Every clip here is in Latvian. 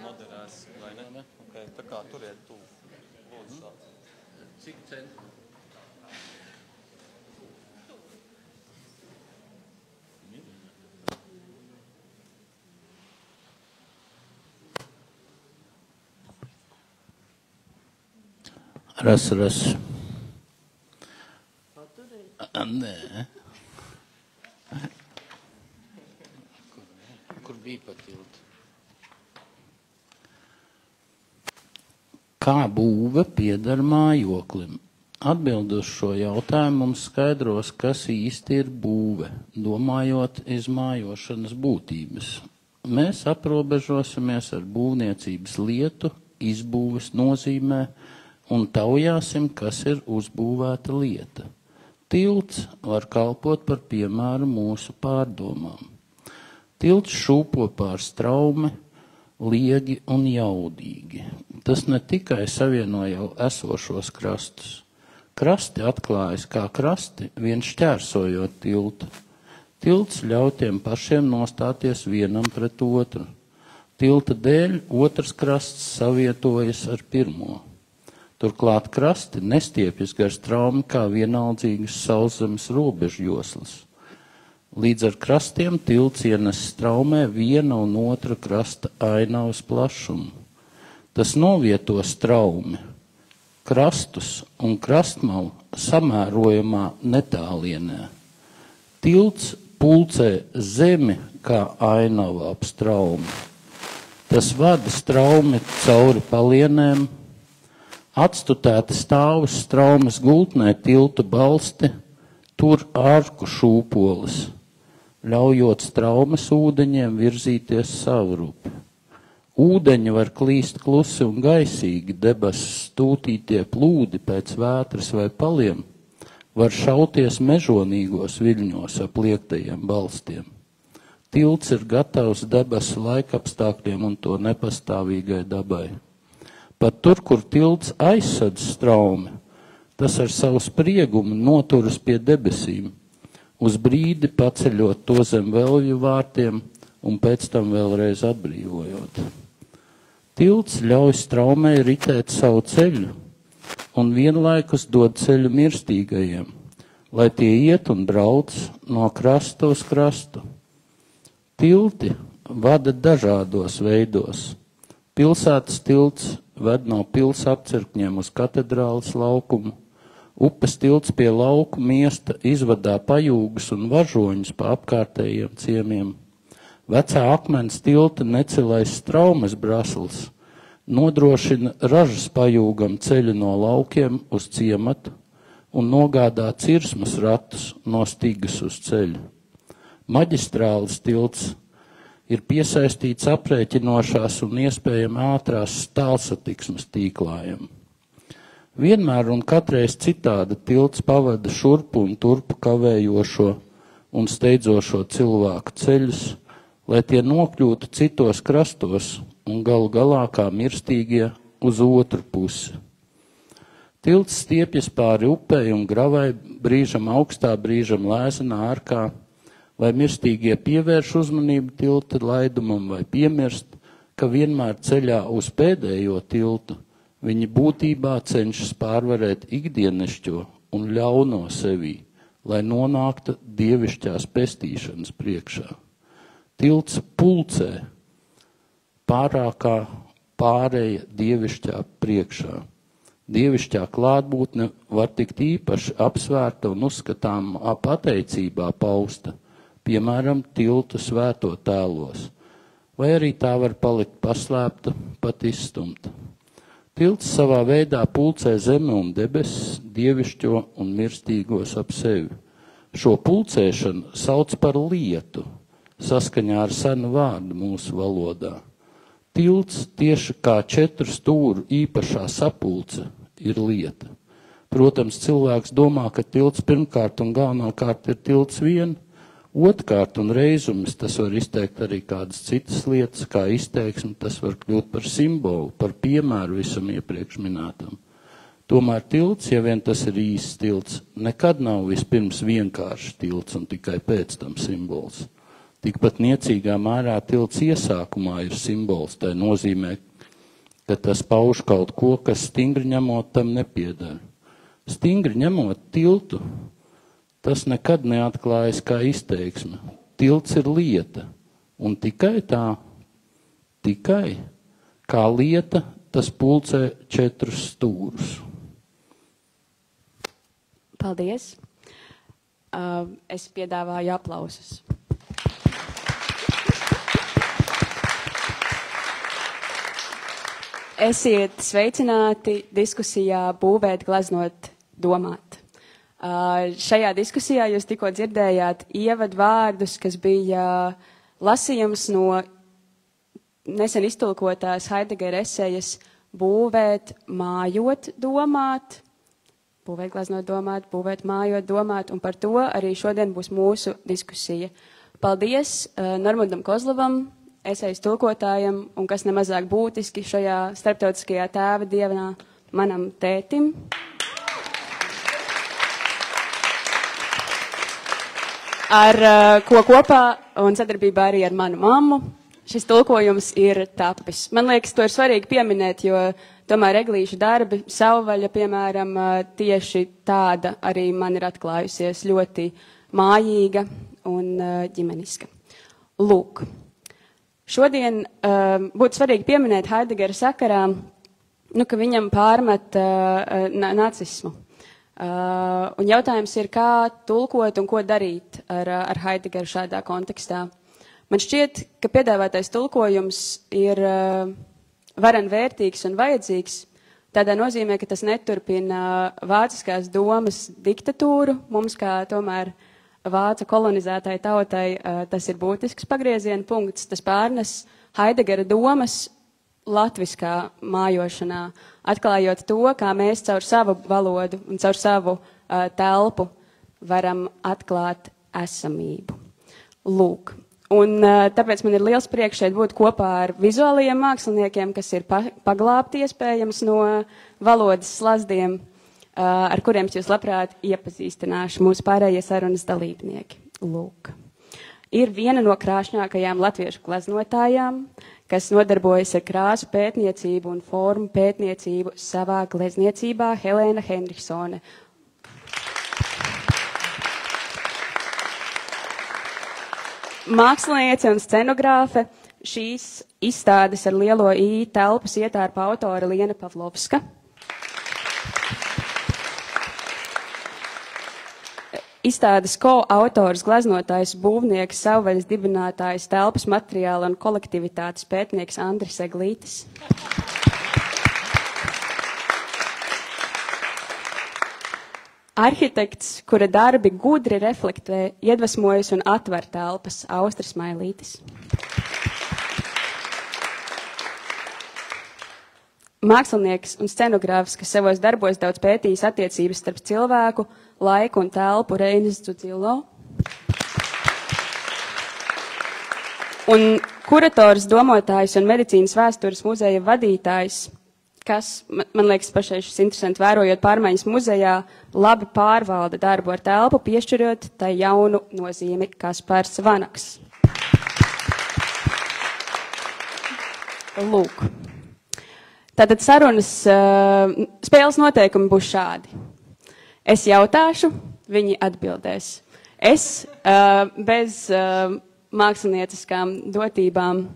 noderēs, vai ne? Okay, tā kā turiet tu lūdzu sāc. Cik centri? Ras. Nē. Kur bija pa tiltu? Kā būve pieder mājoklim? Atbild uz šo jautājumu mums skaidros, kas īsti ir būve, domājot iz mājošanas būtības. Mēs aprobežosimies ar būvniecības lietu, izbūves nozīmē un taujāsim, kas ir uzbūvēta lieta. Tilts var kalpot par piemēru mūsu pārdomām. Tilts šūpo pār straumi, liegi un jaudīgi. Tas ne tikai savieno jau esošos krastus. Krasti atklājas kā krasti, vien šķērsojot tiltu. Tilts ļauj tiem pašiem nostāties vienam pret otru. Tilta dēļ otrs krasts savietojas ar pirmo. Turklāt krasti nestiepjas gar straumi kā vienaldzīgas sauszemes robežjoslas. Līdz ar krastiem tilts ienes straumē viena un otra krasta ainavas plašumu. Tas novieto straumi, krastus un krastmalu samērojamā netālienē. Tilts pulcē zemi kā ainava ap straumi. Tas vada straumi cauri palienēm, atstutēti stāvus straumes gultnē tiltu balsti, tur ārku šūpolis, ļaujot straumes ūdeņiem virzīties savrupi. Ūdeņi var klīst klusi un gaisīgi, debesis stūtītie plūdi pēc vētras vai paliem, var šauties mežonīgos viļņos ap liektajiem balstiem. Tilts ir gatavs debesu laikapstākļiem un to nepastāvīgai dabai. Pat tur, kur tilts aizsadz straumi, tas ar savu spriegumu noturas pie debesīm, uz brīdi paceļot to zem velvju vārtiem un pēc tam vēlreiz atbrīvojot. Tilts ļauj straumei ritēt savu ceļu un vienlaikus dod ceļu mirstīgajiem, lai tie iet un brauc no krasta uz krastu. Tilti vada dažādos veidos. Pilsētas tilts ved no pils apcirkņiem uz katedrāles laukumu. Upes tilts pie lauku miesta izvadā pajūgas un važoņus pa apkārtējiem ciemiem. Vecā akmens tilta necilais straumes brasls nodrošina ražas pajūgam ceļu no laukiem uz ciematu un nogādā cirsmas ratus no stigas uz ceļu. Maģistrāles tilts ir piesaistīts aprēķinošās un iespējami ātrās tālsatiksmes tīklājam. Vienmēr un katreiz citādi tilts pavada šurpu un turpu kavējošo un steidzošo cilvēku ceļus, lai tie nokļūtu citos krastos un galu galā kā mirstīgie uz otru pusi. Tilts stiepjas pāri upei un gravai, brīžam augstā, brīžam lēzenā ārkā, lai mirstīgie pievērš uzmanību tilta laidumam vai piemirst, ka vienmēr ceļā uz pēdējo tiltu viņi būtībā cenšas pārvarēt ikdienišķo un ļauno sevī, lai nonāktu dievišķās pestīšanas priekšā. Tilts pulcē pārākā pārēja dievišķā priekšā. Dievišķā klātbūtne var tikt īpaši apsvērta un uzskatām pateicībā pausta, piemēram, tiltu svēto tēlos, vai arī tā var palikt paslēpta, pat izstumta. Tilts savā veidā pulcē zemi un debesis, dievišķo un mirstīgos ap sevi. Šo pulcēšanu sauc par lietu, saskaņā ar senu vārdu mūsu valodā. Tilts tieši kā 4 stūru īpašā sapulce ir lieta. Protams, cilvēks domā, ka tilts pirmkārt un galvenokārt ir tilts vien, otrkārt un reizumis tas var izteikt arī kādas citas lietas, kā izteiksmi, tas var kļūt par simbolu, par piemēru visam iepriekš minētam. Tomēr tilts, ja vien tas ir īsts tilts, nekad nav vispirms vienkārši tilts un tikai pēc tam simbols. Tikpat niecīgā mērā tilts iesākumā ir simbols, tai nozīmē, ka tas pauž kaut ko, kas stingri ņemot tam nepiedara. Stingri ņemot tiltu, tas nekad neatklājas kā izteiksme. Tilts ir lieta, un tikai tā, tikai kā lieta, tas pulcē 4 stūrus. Paldies. Es piedāvāju aplausus. Esiet sveicināti diskusijā Būvēt, gleznot, domāt. Šajā diskusijā jūs tikko dzirdējāt ievadu vārdus, kas bija lasījums no nesen iztulkotās Heidegera esejas Būvēt, mājot, domāt, būvēt, gleznot, domāt, būvēt, mājot, domāt, un par to arī šodien būs mūsu diskusija. Paldies Normundam Kozlovam, esejas tulkotājam, un kas nemazāk būtiski šajā starptautiskajā tēva dienā manam tētim. Ar ko kopā un sadarbībā arī ar manu mammu šis tulkojums ir tapis. Man liekas, to ir svarīgi pieminēt, jo tomēr Eglīša darbi, savvaļa, piemēram, tieši tāda arī man ir atklājusies ļoti mājīga un ģimeniska. Lūk, šodien būtu svarīgi pieminēt Heidegera sakarā, ka viņam pārmet nacismu. Un jautājums ir, kā tulkot un ko darīt ar Heidegeru šādā kontekstā. Man šķiet, ka piedāvātais tulkojums ir varen vērtīgs un vajadzīgs, tādā nozīmē, ka tas neturpina vāciskās domas diktatūru. Mums, kā tomēr vācu kolonizētai tautai, tas ir būtisks pagrieziena punkts. Tas pārnes Heidegera domas latviskā mājošanā, atklājot to, kā mēs caur savu valodu un caur savu telpu varam atklāt esamību. Lūk. Un tāpēc man ir liels prieks šeit būt kopā ar vizuālajiem māksliniekiem, kas ir paglābti iespējams no valodas slazdiem, ar kuriem jūs labprāt iepazīstināšu mūsu pārējie sarunas dalībnieki. Lūk. Ir viena no krāšņākajām latviešu gleznotājām, kas nodarbojas ar krāsu pētniecību un formu pētniecību savā glezniecībā, Helēna Henriksone. Māksliniece un scenogrāfe, šīs izstādes ar lielo I telpas ietērpa autore Liena Pavlovska. Izstādes ko-autors, gleznotājs, būvnieks, savvaļas dibinātājs, telpas materiāla un kolektivitātes pētnieks Andris Eglītis. Arhitekts, kura darbi gudri reflektē, iedvesmojas un atver telpas, Austris Mailītis. Mākslinieks un scenogrāfs, kas savos darbos daudz pētījis attiecības starp cilvēku, laiku un telpu, Reinis Dzudzilo. Un kurators, domotājs un medicīnas vēstures muzeja vadītājs, kas, man liekas, pašai šis interesanti, vērojot pārmaiņas muzejā, labi pārvalda darbu ar telpu, piešķirot tai jaunu nozīmi Kaspars Vanaks. Lūk. Tātad sarunas spēles noteikumi būs šādi. Es jautāšu, viņi atbildēs. Es bez mākslinieciskām dotībām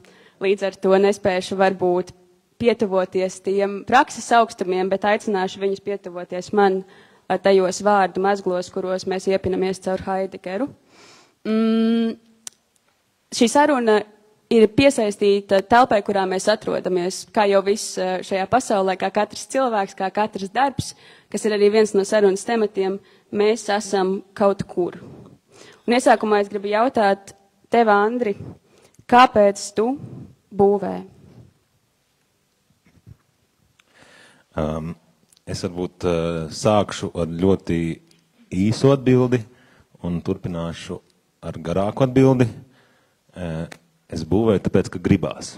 līdz ar to nespēšu varbūt pietuvoties tiem prakses augstumiem, bet aicināšu viņus pietuvoties man tajos vārdu mazglos, kuros mēs iepinamies caur Heidegeru. Šī saruna ir piesaistīta telpai, kurā mēs atrodamies, kā jau viss šajā pasaulē, kā katrs cilvēks, kā katrs darbs, kas ir arī viens no sarunas tematiem, mēs esam kaut kur. Un iesākumā es gribu jautāt tev, Andri, kāpēc tu būvē? Es varbūt sākšu ar ļoti īsu atbildi un turpināšu ar garāku atbildi. Es būvēju tāpēc, ka gribās.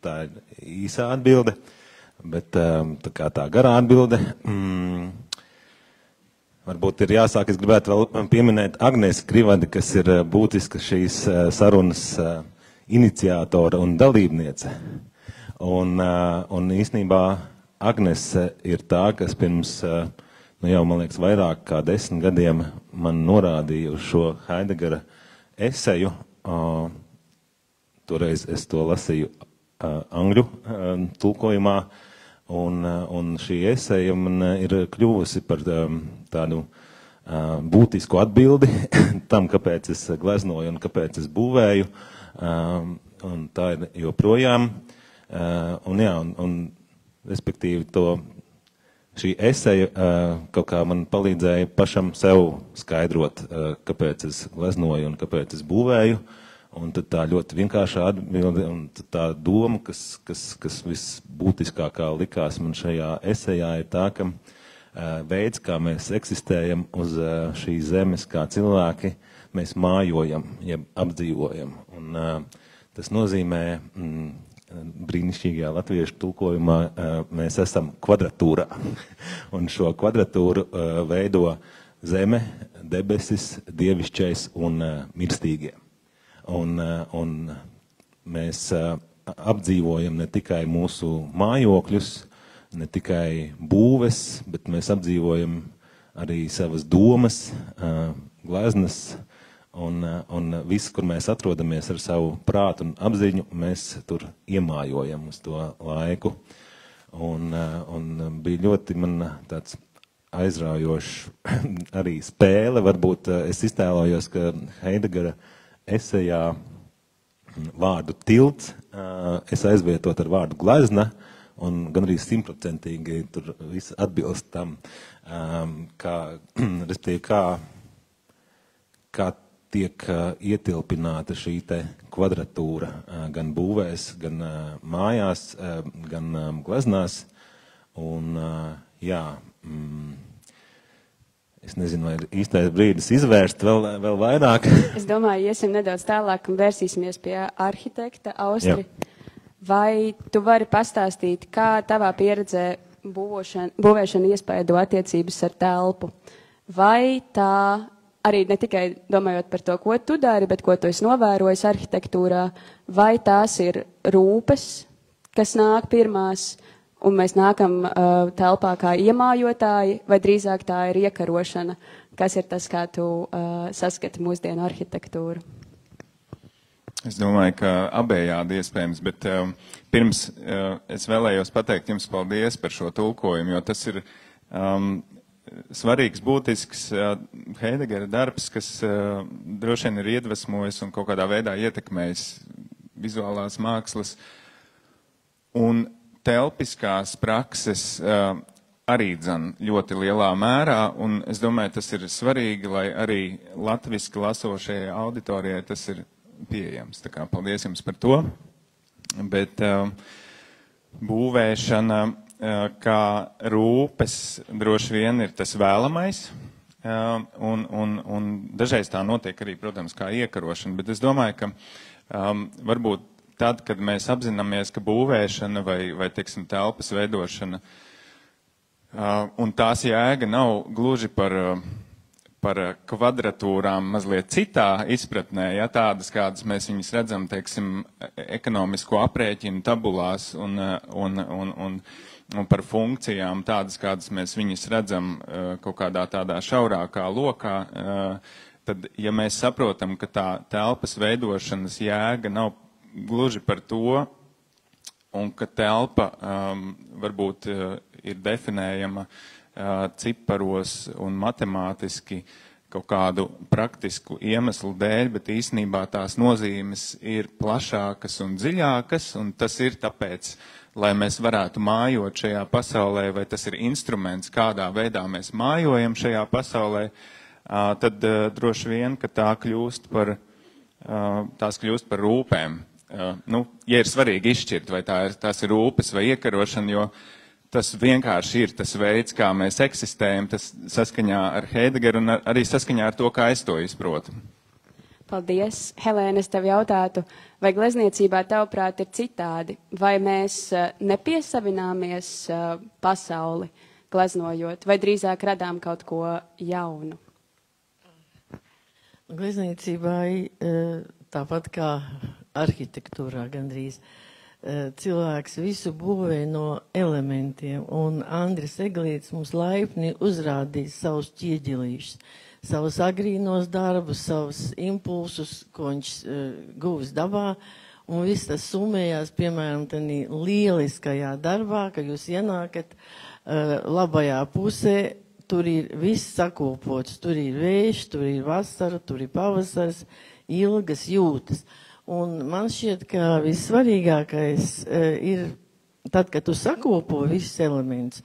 Tā ir īsā atbilde, bet tā garā atbilde. Varbūt ir jāsāk, es gribētu vēl pieminēt Agnēsi Krivadi, kas ir būtiska šīs sarunas iniciātora un dalībniece. Un īstenībā Agnese ir tā, kas pirms, jau, man liekas, vairāk kā 10 gadiem man norādīja uz šo Heidegera eseju. Toreiz es to lasīju angļu tulkojumā, un šī eseja man ir kļuvusi par tādu būtisku atbildi tam, kāpēc es gleznoju un kāpēc es būvēju, un tā ir joprojām. Un respektīvi šī eseja kaut kā man palīdzēja pašam sev skaidrot, kāpēc es gleznoju un kāpēc es būvēju. Un tad tā ļoti vienkāršā atbilde un tā doma, kas visbūtiskākā likās man šajā esejā, ir tā, ka veids, kā mēs eksistējam uz šīs zemes kā cilvēki, mēs mājojam, jeb apdzīvojam. Un tas nozīmē, brīnišķīgajā latviešu tulkojumā, mēs esam kvadratūrā. Un šo kvadratūru veido zeme, debesis, dievišķais un mirstīgie. Un mēs apdzīvojam ne tikai mūsu mājokļus, ne tikai būves, bet mēs apdzīvojam arī savas domas, gleznas, un viss, kur mēs atrodamies ar savu prātu un apziņu, mēs tur iemājojam uz to laiku. Un bija ļoti man tāds aizraujošs arī spēle. Varbūt es iztēlojos, ka Heidegera esejā vārdu tilts es aizvietot ar vārdu glezna, un gan arī 100% tur viss atbilst tam, respektīvi, kā tiek ietilpināta šī te kvadratūra gan būvēs, gan mājās, gan gleznās. Un jā, es nezinu, vai ir īstais brīdis izvērst vēl vairāk. Es domāju, iesim nedaudz tālāk un vērsīsimies pie arhitekta Austri. Jā. Vai tu vari pastāstīt, kā tavā pieredzē būvēšana iespaido attiecības ar telpu? Vai tā, arī ne tikai domājot par to, ko tu dari, bet ko tu esi novērojis arhitektūrā, vai tās ir rūpes, kas nāk pirmās, un mēs nākam telpā kā iemājotāji, vai drīzāk tā ir iekarošana? Kas ir tas, kā tu saskati mūsdienu arhitektūru? Es domāju, ka abējādi iespējams, bet pirms es vēlējos pateikt jums paldies par šo tulkojumu, jo tas ir svarīgs, būtisks Heidegera darbs, kas droši vien ir iedvesmojis un kaut kādā veidā ietekmējis vizuālās mākslas un telpiskās prakses arī dzan ļoti lielā mērā, un es domāju, tas ir svarīgi, lai arī latviski lasošajai auditorijai tas ir pieejams. Tā kā paldies jums par to. Bet būvēšana kā rūpes droši vien ir tas vēlamais, un dažreiz tā notiek arī, protams, kā iekarošana, bet es domāju, ka varbūt tad, kad mēs apzināmies, ka būvēšana vai teiksim, telpas veidošana un tās jēga nav gluži par kvadratūrām mazliet citā izpratnē, ja tādas, kādas mēs viņus redzam, teiksim, ekonomisko aprēķinu tabulās un par funkcijām, tādas, kādas mēs viņus redzam kaut kādā tādā šaurākā lokā, tad, ja mēs saprotam, ka tā telpas veidošanas jēga nav gluži par to, un ka telpa varbūt ir definējama ciparos un matemātiski kaut kādu praktisku iemeslu dēļ, bet īstenībā tās nozīmes ir plašākas un dziļākas, un tas ir tāpēc, lai mēs varētu mājot šajā pasaulē, vai tas ir instruments, kādā veidā mēs mājojam šajā pasaulē, tad droši vien, ka tās kļūst par rūpēm. Ja ir svarīgi izšķirt, vai tās ir rūpes vai iekarošana, jo tas vienkārši ir tas veids, kā mēs eksistējam, tas saskaņā ar Heidegeru un arī saskaņā ar to, kā es to izprotu. Paldies. Helēna, es tev jautātu, vai glezniecībā tavuprāt ir citādi? Vai mēs nepiesavināmies pasauli gleznojot, vai drīzāk radām kaut ko jaunu? Glezniecībā tāpat kā arhitektūrā gandrīz cilvēks visu būvē no elementiem, un Andris Eglītis mums laipni uzrādīs savus ķieģelīšus, savus agrīnos darbus, savus impulsus, ko viņš guvis dabā, un viss tas summējās, piemēram, tādā lieliskajā darbā, ka jūs ienākat labajā pusē, tur ir viss sakūpots, tur ir vējš, tur ir vasara, tur ir pavasars, ilgas jūtas. Un man šķiet, ka vissvarīgākais ir tad, kad tu sakūpo visus elementus,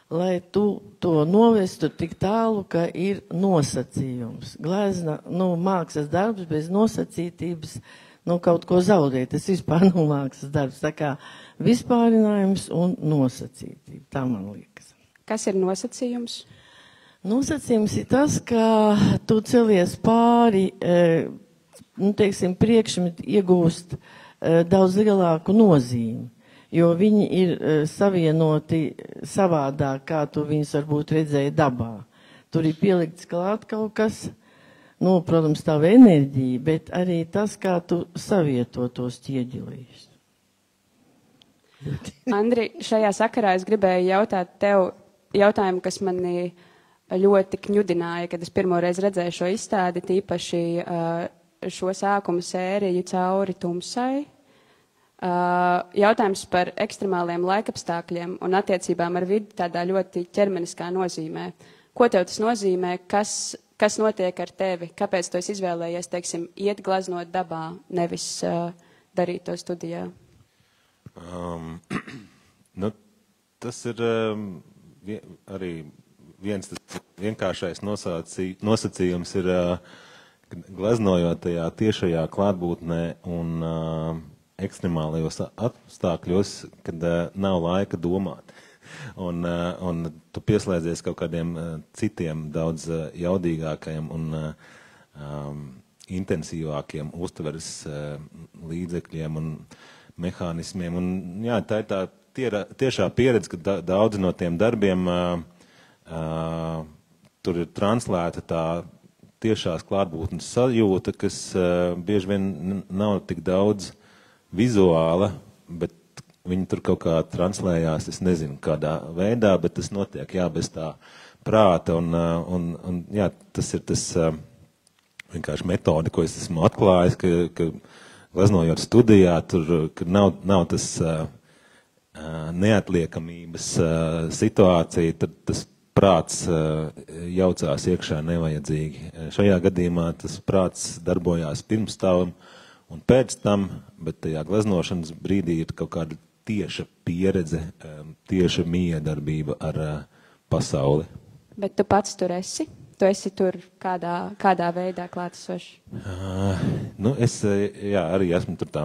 lai tu to novestu tik tālu, ka ir nosacījums. Glezna, mākslas darbs bez nosacītības, kaut ko zaudēt. Tas vispār nav mākslas darbs. Tā kā vispārinājums un nosacītība. Tā man liekas. Kas ir nosacījums? Nosacījums ir tas, ka tu celies pāri, priekšmeti iegūst daudz lielāku nozīmi, jo viņi ir savienoti savādāk, kā tu viņus varbūt redzēji dabā. Tur ir pielikts klāt kaut kas, protams, tava enerģija, bet arī tas, kā tu savieto tos ķieģelīšus. Andri, šajā sakarā es gribēju jautāt tev jautājumu, kas mani ļoti kņudināja, kad es pirmoreiz redzēju šo izstādi, tīpaši šo sākuma sēriju Cauri tumsai. Jautājums par ekstremāliem laikapstākļiem un attiecībām ar vidi tādā ļoti ķermeniskā nozīmē. Ko tev tas nozīmē? Kas notiek ar tevi? Kāpēc tu esi izvēlējies, teiksim, iet glaznot dabā, nevis darīt to studijā? Tas ir arī viens tas vienkāršais nosacījums ir gleznojot tajā tiešajā klātbūtnē un ekstremālajos apstākļos, kad nav laika domāt. Un tu pieslēdzies kaut kādiem citiem daudz jaudīgākajiem un intensīvākiem uztveres līdzekļiem un mehānismiem. Un, jā, tā ir tā tiešā pieredze, ka daudzi no tiem darbiem tur ir translēta tā tiešās klātbūtnes sajūta, kas bieži vien nav tik daudz vizuāla, bet viņi tur kaut kā translējās, es nezinu, kādā veidā, bet tas notiek, jā, bez tā prāta, un jā, tas ir tas vienkārši metode, ko es esmu atklājis, ka gleznojot studijā, tur, ka nav tas neatliekamības situācija, tad tas prāts jaucās iekšā nevajadzīgi. Šajā gadījumā tas prāts darbojās pirms tam un pēc tam, bet tajā gleznošanas brīdī ir kaut kāda tieša pieredze, tieša miedarbība ar pasauli. Bet tu pats tur esi? Tu esi tur kādā veidā klātesošs? Es arī esmu tur tā...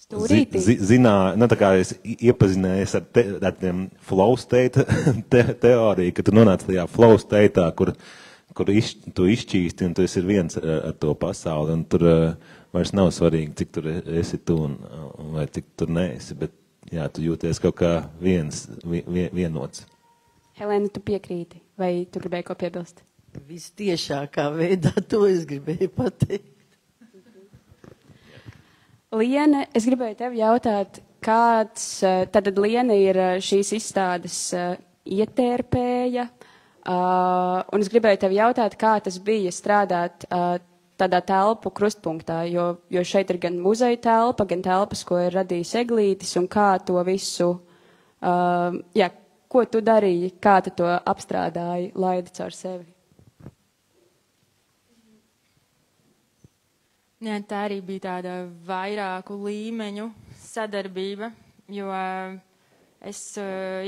tā kā es iepazinājies ar tiem flow state teoriju, ka tu nonāc tajā flow stateā, kur tu izšķīsti un tu esi viens ar to pasauli, un tur vairs nav svarīgi, cik tur esi tu un vai cik tur neesi, bet jā, tu jūties kaut kā vienots. Helēna, tu piekrīti, vai tu gribēji ko piebilst? Vistiešākā veidā to es gribēju pateikt. Liene, es gribēju tevi jautāt, tad Liene ir šīs izstādes ietērpēja, un es gribēju tevi jautāt, kā tas bija strādāt tādā telpu krustpunktā, jo šeit ir gan muzeja telpa, gan telpas, ko ir radījis Eglītis, un kā to visu, ko tu darīji, kā tu to apstrādāji, laidi caur sevi? Jā, tā arī bija tāda vairāku līmeņu sadarbība, jo es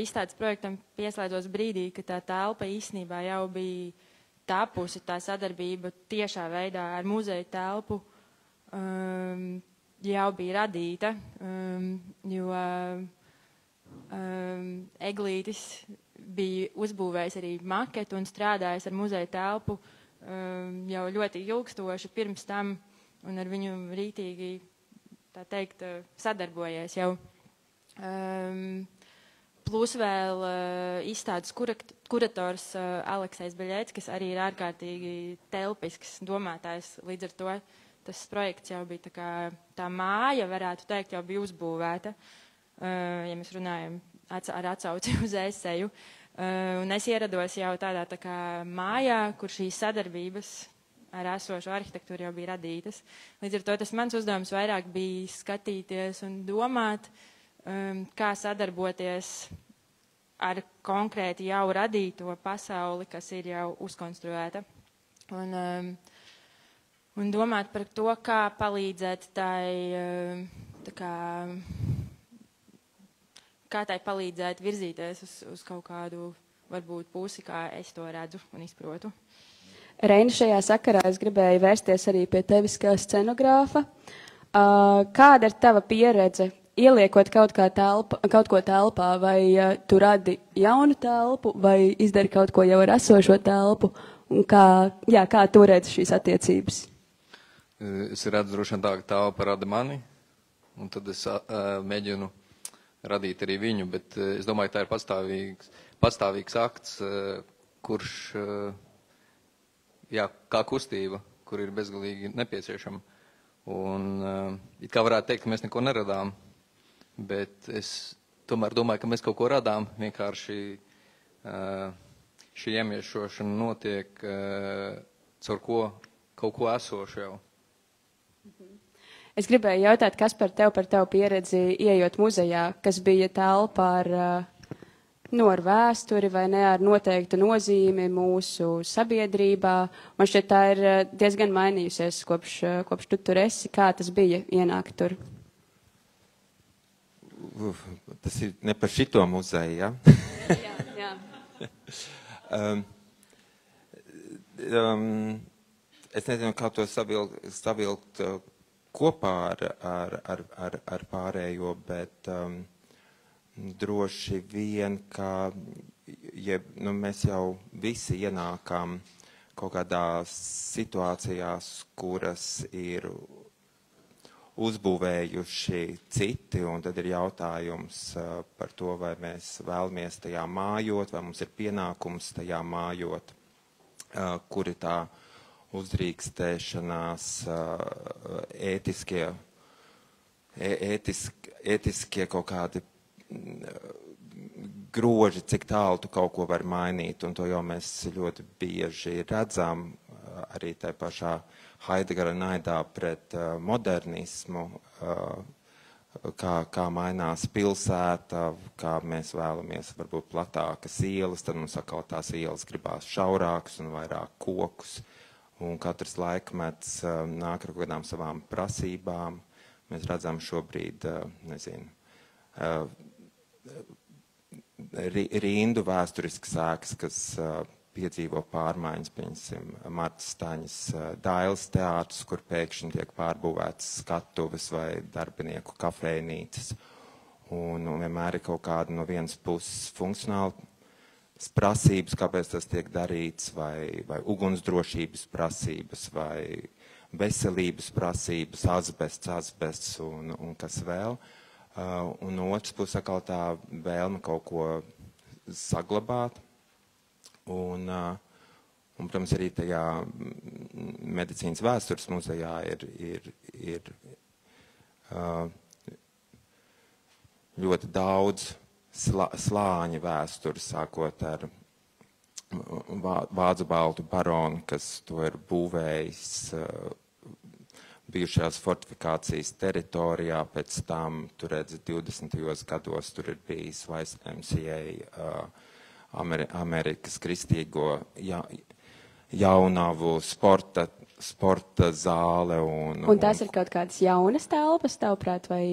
izstādes projektam pieslēdzos brīdī, ka tā telpa īstenībā jau bija tapusi, tā sadarbība tiešā veidā ar muzeja telpu jau bija radīta, jo Eglītis bija uzbūvējis arī maketu un strādājis ar muzeja telpu jau ļoti ilgstoši pirms tam, un ar viņu rītīgi, tā teikt, sadarbojies jau. Plus vēl izstādes kurators Aleksejs Beļēts, kas arī ir ārkārtīgi telpisks domātājs, līdz ar to tas projekts jau bija tā māja, varētu teikt, jau bija uzbūvēta, ja mēs runājam ar atsauci uz eseju. Un es ierados jau tādā tā kā mājā, kur šīs sadarbības ar esošo arhitektūru jau bija radītas. Līdz ar to tas mans uzdevums vairāk bija skatīties un domāt, kā sadarboties ar konkrēti jau radīto pasauli, kas ir jau uzkonstruēta. Un domāt par to, kā palīdzēt kā tai palīdzēt virzīties uz kaut kādu, varbūt, pusi, kā es to redzu un izprotu. Reina, šajā sakarā es gribēju vērsties arī pie tevis kā scenogrāfa. Kāda ir tava pieredze, ieliekot kaut ko telpā, vai tu radi jaunu telpu, vai izdari kaut ko jau ar esošo telpu, un kā tu redzi šīs attiecības? Es redzu droši vien tā, ka telpa rada mani, un tad es mēģinu radīt arī viņu, bet es domāju, ka tā ir pastāvīgs akts, kurš, kā kustība, kur ir bezgalīgi nepieciešama. Un it kā varētu teikt, ka mēs neko neradām, bet es tomēr domāju, ka mēs kaut ko radām, vienkārši šī iemiešošana notiek caur kaut ko esošu jau. Es gribēju jautāt, kas par tavu pieredzi ieejot muzejā, kas bija telpa ar vēsturi vai ne, ar noteiktu nozīmi mūsu sabiedrībā. Man šķiet, tā ir diezgan mainījusies, kopš tu tur esi. Kā tas bija ienākt tur? Tas ir ne par šito muzeju, ja? Jā. Es nezinu, kā to savilkt kopā ar pārējo, bet droši vien, ka mēs jau visi ienākam kaut kādās situācijās, kuras ir uzbūvējuši citi, un tad ir jautājums par to, vai mēs vēlamies tajā mājot, vai mums ir pienākums tajā mājot, kur ir tā uzdrīkstēšanās, ētiskie kaut kādi groži, cik tālu tu kaut ko var mainīt, un to jau mēs ļoti bieži redzam arī tajā pašā Haidegara naidā pret modernismu, kā mainās pilsēta, kā mēs vēlamies varbūt platākas ielas, tad mums atkal tās ielas gribās šaurākas un vairāk kokus, un katrs laikmets nāk ar kādām savām prasībām. Mēs redzam šobrīd, rindu vēsturiskas ēkas, kas piedzīvo pārmaiņas, piemēram, Martas Staņas Dailes teātris, kur pēkšņi tiek pārbūvētas skatuves vai darbinieku kafejnīcas. Un vienmēr ir kaut kāda no vienas puses funkcionālas prasības, kāpēc tas tiek darīts, vai ugunsdrošības prasības, vai veselības prasības, azbests un kas vēl. Un no otras puses atkal tā vēlme kaut ko saglabāt. Un, protams, arī tajā medicīnas vēstures muzejā ir ļoti daudz slāņa vēstures, sākot ar Vācu baltu baronu, kas to ir būvējis bijušajās fortifikācijas teritorijā, pēc tam, tur redz, 20. gados tur ir bijis YMCA, Amerikas kristīgo jaunavu sporta zāle. Un tās ir kaut kādas jaunas telpas, tavuprāt, vai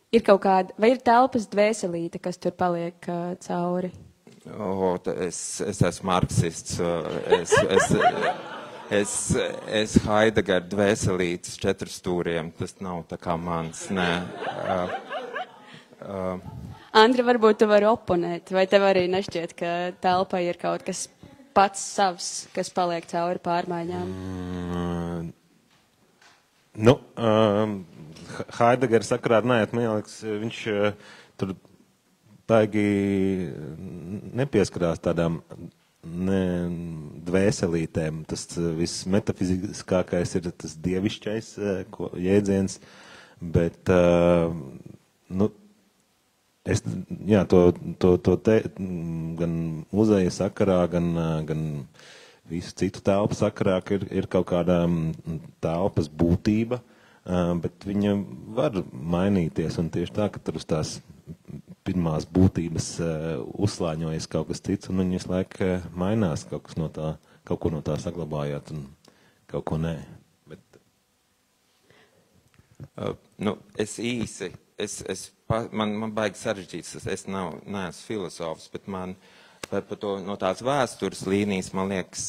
ir kaut kāda, vai ir telpas dvēselīte, kas tur paliek cauri? Es esmu marksists, es Haidegara dvēselītes 4 stūriem, tas nav tā kā mans, nē. Andri, varbūt tu vari oponēt, vai tev arī nešķiet, ka telpa ir kaut kas pats savs, kas paliek cauri pārmaiņām? Haidegara sakarā neiet, man liekas, viņš tur baigi nepieskarās tādām dvēselītēm. Tas viss metafiziskākais ir tas dievišķais jēdziens, bet es to gan muzeja sakarā, gan visu citu telpu sakarā, ka ir kaut kāda telpas būtība, bet viņa var mainīties, un tieši tā, ka tur uz tās pirmās būtības uzslāņojas kaut kas cits, un viņi visu laiku mainās, kaut ko no tā saglabājot, un kaut ko nē. Bet... Es īsi, man baigi sarežģīts, es neesmu filozofs, bet man par to no tās vēstures līnijas, man liekas,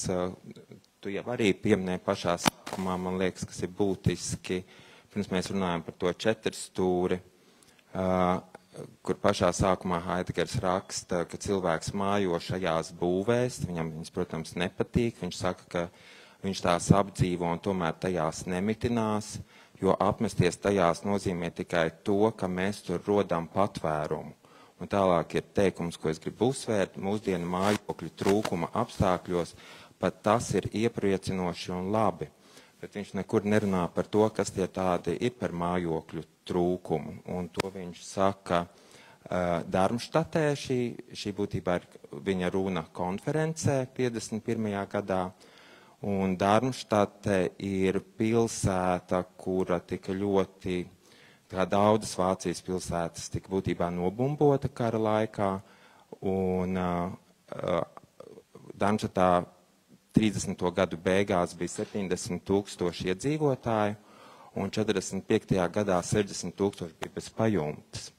tu jau arī pieminēji pašā sākumā, man liekas, kas ir būtiski, pirms mēs runājam par to 4 stūri, kur pašā sākumā Haidegers raksta, ka cilvēks mājo šajās būvēs, viņam viņas, protams, nepatīk, viņš saka, ka viņš tās apdzīvo un tomēr tajās nemitinās, jo apmesties tajās nozīmē tikai to, ka mēs tur rodam patvērumu. Un tālāk ir teikums, ko es gribu uzsvērt, mūsdienu mājokļu trūkuma apstākļos, pat tas ir iepriecinoši un labi. Bet viņš nekur nerunā par to, kas tie tādi ir par mājokļu trūkumu. Un to viņš saka Darmštatē, šī būtībā ir viņa runa konferencē 51. gadā. Un Darmštate ir pilsēta, kura tika ļoti... kā daudzas Vācijas pilsētas tika būtībā nobumbota kara laikā, un Darmštatā 30. gadu beigās bija 70,000 iedzīvotāji, un 45. gadā 60,000 bija bez pajumtes.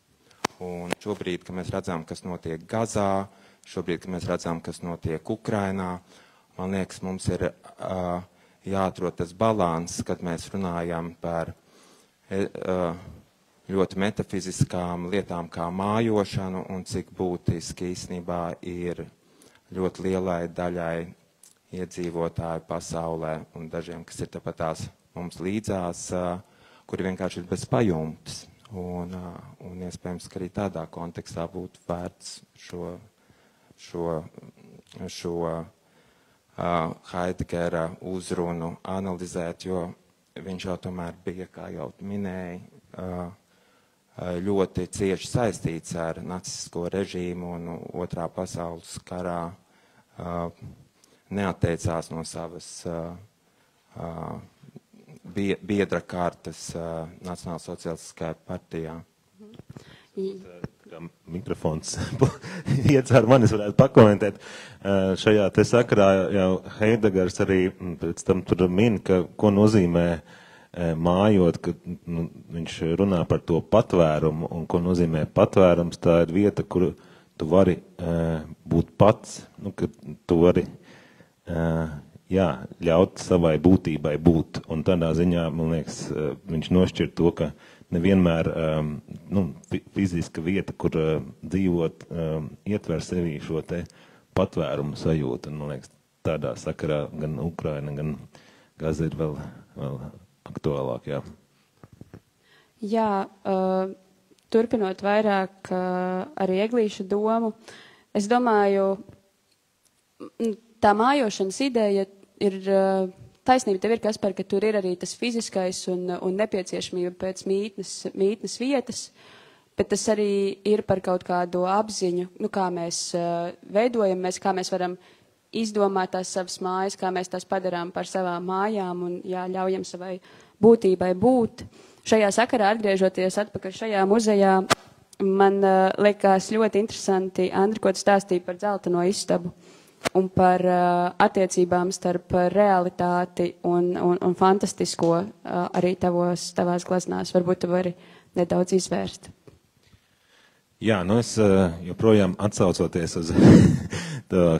Un šobrīd, kad mēs redzam, kas notiek Gazā, šobrīd, kad mēs redzam, kas notiek Ukrainā, man liekas, mums ir jāatrod tas balans, kad mēs runājam par ļoti metafiziskām lietām kā mājošanu un cik būtiski īstenībā ir ļoti lielai daļai iedzīvotāju pasaulē un dažiem, kas ir tāpatās mums līdzās, kuri vienkārši ir bez pajumtes. Un iespējams, ka arī tādā kontekstā būtu vērts šo Haidegera uzrunu analizēt, jo viņš jau tomēr bija, kā jau minēja, ļoti cieši saistīts ar nacistisko režīmu un Otrā pasaules karā neatteicās no savas biedra kārtas Nacionālsociālistiskajā partijā. Mikrofons iet ar manis varētu pakomentēt. Šajā te sakarā jau Heidegers arī pēc tam tur min, ka ko nozīmē mājot, ka viņš runā par to patvērumu, un ko nozīmē patvērums, tā ir vieta, kur tu vari būt pats, ka tu vari ļaut savai būtībai būt, un tādā ziņā, man liekas, viņš nošķir to, ka nevienmēr fiziska vieta, kur dzīvot, ietver sevī šo te patvērumu sajūtu, un, man liekas, tādā sakarā gan Ukraina, gan Gaza ir vēl aktuālāk, jā. Jā, turpinot vairāk arī Eglīša domu, es domāju, tā mājošanas ideja ir taisnība, tev ir, Kaspar, ka tur ir arī tas fiziskais un nepieciešamība pēc mītnes vietas, bet tas arī ir par kaut kādu apziņu, kā mēs veidojam, kā mēs varam izdomāt tās savas mājas, kā mēs tās padarām par savām mājām un ļaujam savai būtībai būt. Šajā sakarā, atgriežoties atpakaļ šajā muzejā, man liekas ļoti interesanti, Andri, ko tu stāstīji par dzelteno istabu un par attiecībām starp realitāti un fantastisko arī tavās glaznās. Varbūt tu vari nedaudz izvērst. Jā, es joprojām atsaucoties uz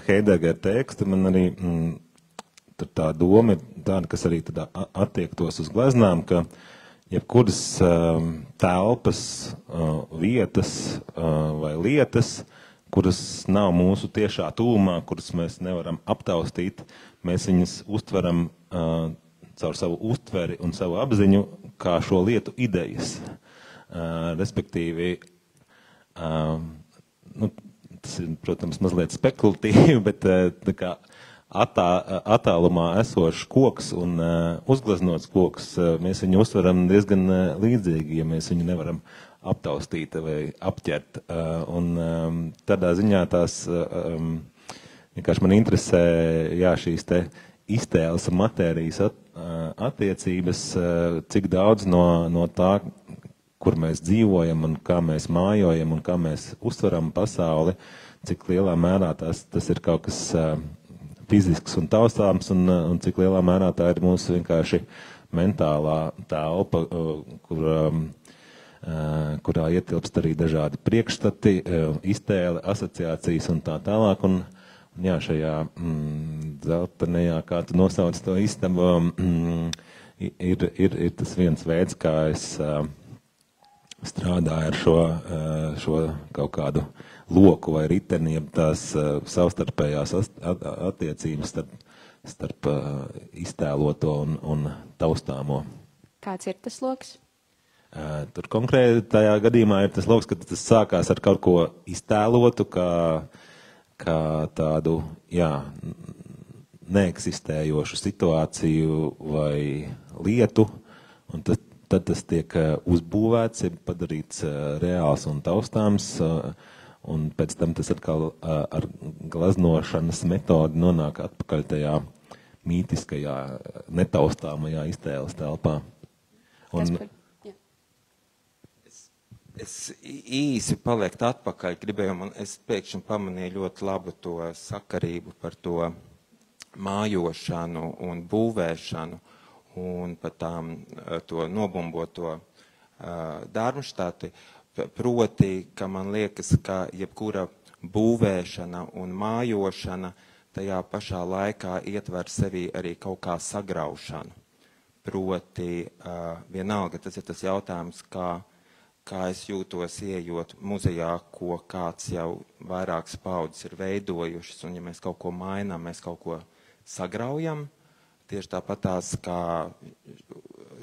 Heidegera tekstu, man arī tā doma ir tāda, kas arī attiektos uz gleznām, ka jebkuras telpas, vietas vai lietas, kuras nav mūsu tiešā tūmā, kuras mēs nevaram aptaustīt, mēs viņas uztveram caur savu uztveri un savu apziņu kā šo lietu idejas. Respektīvi, tas ir, protams, mazliet spekulatīvi, bet tā kā attālumā esošs koks un uzgleznots koks, mēs viņu uztveram diezgan līdzīgi, ja mēs viņu nevaram aptaustīt vai apķert. Un tādā ziņā tās vienkārši man interesē, šīs te iztēles un matērijas attiecības, cik daudz no tā, kur mēs dzīvojam un kā mēs mājojam un kā mēs uztveram pasauli, cik lielā mērā tas ir kaut kas fizisks un taustāms un cik lielā mērā tā ir mūsu vienkārši mentālā telpa, kurā ietilpst arī dažādi priekšstati, iztēle, asociācijas un tā tālāk. Un šajā dzeltenajā, kā tu nosauc to istabu, ir tas viens veids, kā es strādāju ar šo kaut kādu loku vai riteni, tās savstarpējās attiecības starp iztēloto un taustāmo. Kāds ir tas loks? Tur konkrēti tajā gadījumā ir tas loks, ka tas sākās ar kaut ko iztēlotu, kā tādu, neeksistējošu situāciju vai lietu, un tad tas tiek uzbūvēts, ir padarīts reāls un taustāms, un pēc tam tas atkal ar gleznošanas metodi nonāk atpakaļ tajā mītiskajā, netaustāmajā iztēles telpā. Es īsi paliekt atpakaļ gribēju, un es pēkšņi pamanīju ļoti labu to sakarību par to mājošanu un būvēšanu un pat to nobumboto Darmštati. Proti, ka man liekas, ka jebkura būvēšana un mājošana tajā pašā laikā ietver sevī arī kaut kā sagraušanu. Proti, vienalga, tas ir tas jautājums, kā es jūtos ieejot muzejā, ko kāds jau vairākas paudzes ir veidojušas, un ja mēs kaut ko mainām, mēs kaut ko sagraujam. Tieši tāpatās, kā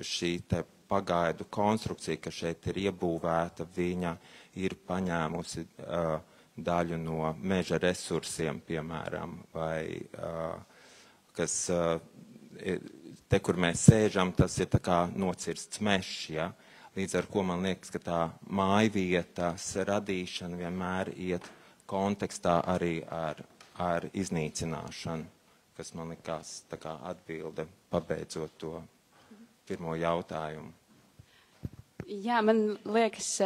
šī te pagaidu konstrukcija, kas šeit ir iebūvēta, viņa ir paņēmusi daļu no meža resursiem, piemēram, vai kas te, kur mēs sēžam, tas ir tā kā nocirsts mežs, ja? Līdz ar ko man liekas, ka tā mājvietas radīšana vienmēr iet kontekstā arī ar iznīcināšanu, kas man likās tā kā atbilde, pabeidzot to pirmo jautājumu. Jā, man liekas,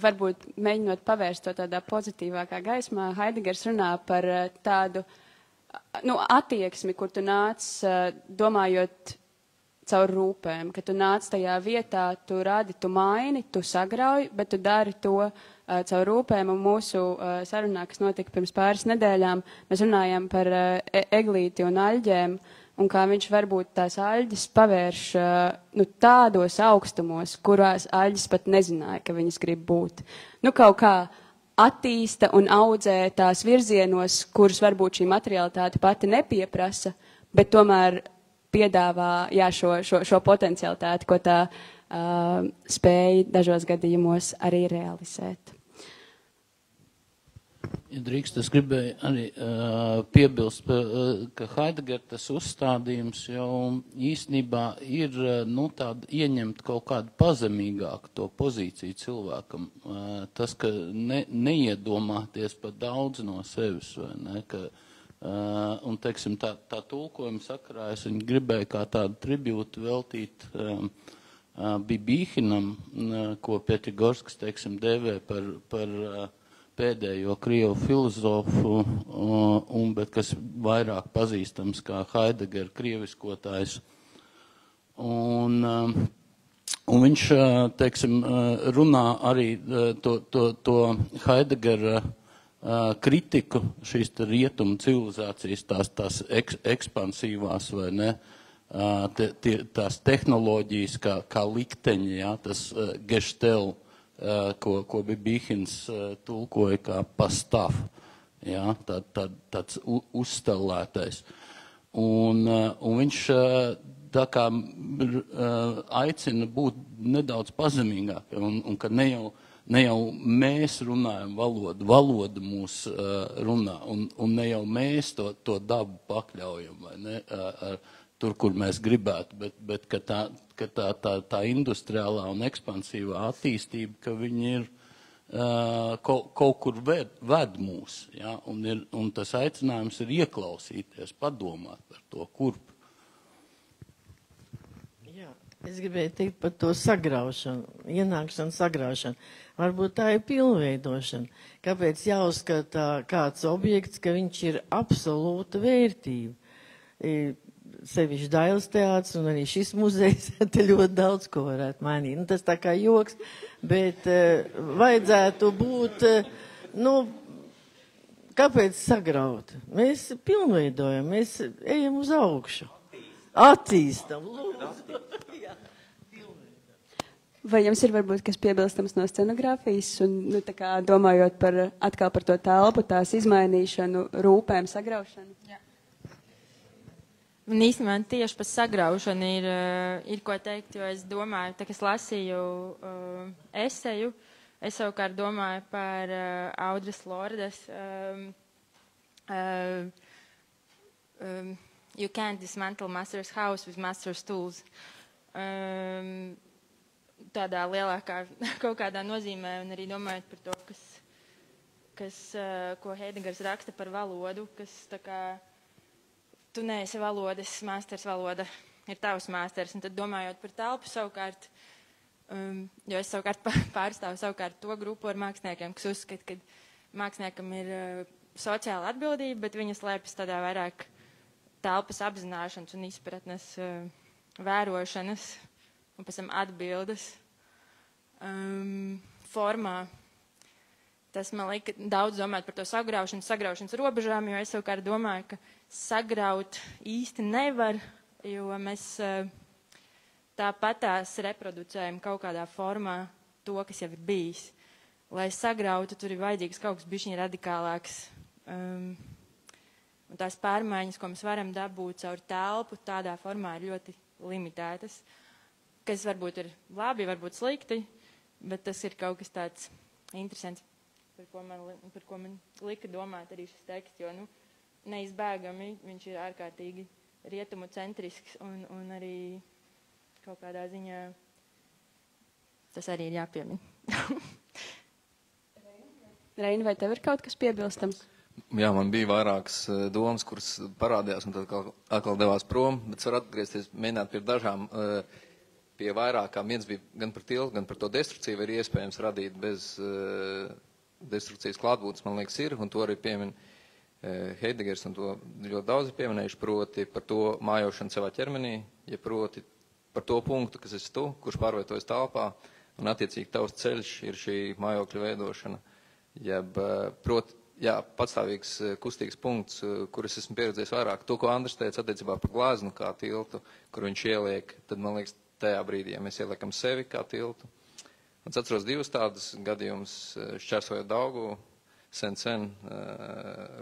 varbūt mēģinot pavērst to tādā pozitīvākā gaismā, Haidegers runā par tādu attieksmi, kur tu nāc domājot caur rūpēm, ka tu nāc tajā vietā, tu radi, tu maini, tu sagrauj, bet tu dari to caur rūpēm, un mūsu sarunā, kas notika pirms pāris nedēļām, mēs runājām par eglīti un aļģēm, un kā viņš varbūt tās aļģes pavērš tādos augstumos, kurās aļģes pat nezināja, ka viņas grib būt. Kaut kā attīsta un audzē tās virzienos, kurus varbūt šī materialitāte pati nepieprasa, bet tomēr piedāvā šo potencialitāti, ko tā spēja dažos gadījumos arī realizēt. Ja drīkst, es gribēju arī piebilst, ka Heidegger tas uzstādījums jau īstenībā ir tāda ieņemt kaut kādu pazemīgāku to pozīciju cilvēkam. Tas, ka neiedomāties par daudz no sevis, vai ne, ka un, teiksim, tā tulkojuma sakarā es viņu gribēju kā tādu tribūtu veltīt Bibīhinam, ko Pietigorskis, teiksim, dēvē par pēdējo krievu filozofu, bet kas vairāk pazīstams kā Heidegger krieviskotājs. Un viņš, teiksim, runā arī to Heidegger kritiku šīs rietumu civilizācijas, tās ekspansīvās vai ne, tās tehnoloģijas kā likteņi, jā, tas geštel, ko Bibīhins tulkoja kā pastāv, jā, tāds uzstelētais. Un viņš tā kā aicina būt nedaudz pazemīgāk, un ka ne Ne jau mēs runājam valodu, valoda mūs runā, un ne jau mēs to dabu pakļaujam, vai ne, tur, kur mēs gribētu, bet ka tā industriālā un ekspansīvā attīstība, ka viņi ir kaut kur ved mūs, ja, un tas aicinājums ir ieklausīties, padomāt par to, kurp. Jā, es gribēju teikt par to sagraušanu, ienākšanu, sagraušanu. Varbūt tā ir pilnveidošana. Kāpēc jāuzskata kāds objekts, ka viņš ir absolūta vērtība? Sevišķi Dailes teātris un arī šis muzejs, te ļoti daudz ko varētu mainīt. Nu, tas tā kā joks, bet vajadzētu būt, kāpēc sagraut? Mēs pilnveidojam, mēs ejam uz augšu. Attīstam, lūdzu. Vai jums ir varbūt kas piebilstams no scenogrāfijas un, tā kā domājot atkal par to telpu, tās izmainīšanu, rūpēm, sagraušanu? Jā. Un īstenībā tieši par sagraušanu ir ko teikt, jo es domāju, tā kā es lasīju eseju, es savukārt domāju par Audres Lordes You can't dismantle master's house with master's tools. Tādā lielākā kaut kādā nozīmē, un arī domājot par to, ko Heidegers raksta par valodu, kas tā kā tu neesi valodas māsters, valoda ir tavs māsters, un tad domājot par telpu savukārt, jo es savukārt pārstāvu savukārt to grupu ar māksliniekiem, kas uzskata, ka māksliniekam ir sociāla atbildība, bet viņas slēpjas tādā vairāk telpas apzināšanas un izpratnes vērošanas un pēc tam atbildes formā. Tas man lika daudz domāt par to sagraušanas robežām, jo es savukārt domāju, ka sagraut īsti nevar, jo mēs tāpatās reproducējam kaut kādā formā to, kas jau ir bijis. Lai sagrautu, tur ir vajadzīgs kaut kas bišķiņ radikālāks. Un tās pārmaiņas, ko mēs varam dabūt caur telpu, tādā formā ir ļoti limitētas, kas varbūt ir labi, varbūt slikti, bet tas ir kaut kas tāds interesants, par ko man lika domāt arī šis teksts, jo neizbēgami viņš ir ārkārtīgi rietumu centrisks un arī kaut kādā ziņā tas arī ir jāpiemina. Reini, vai tev ir kaut kas piebilstams? Jā, man bija vairākas domas, kuras parādījās un tad atkal devās prom, bet var atgriezties, mēģināt pie dažām, pie vairākām. Viens bija gan par tiltu, gan par to destrukciju, vai ir iespējams radīt bez destrukcijas klātbūtnes, man liekas, ir, un to arī piemin Heidegers, un to ļoti daudz ir pieminējuši, proti par to mājošanu savā ķermenī, ja proti par to punktu, kas esi tu, kurš pārvietojas telpā, un attiecīgi tavs ceļš ir šī mājokļa veidošana, jeb proti, jā, patstāvīgs kustīgs punkts, kur es esmu pieredzējis vairāk. To, ko Andris teica attiecībā par glāznu kā tiltu, kur viņš ieliek, tad man liekas tajā brīdī, ja mēs ieliekam sevi kā tiltu. Un es atceros divus tādus gadījumus, šķērsojot Daugavu, sen,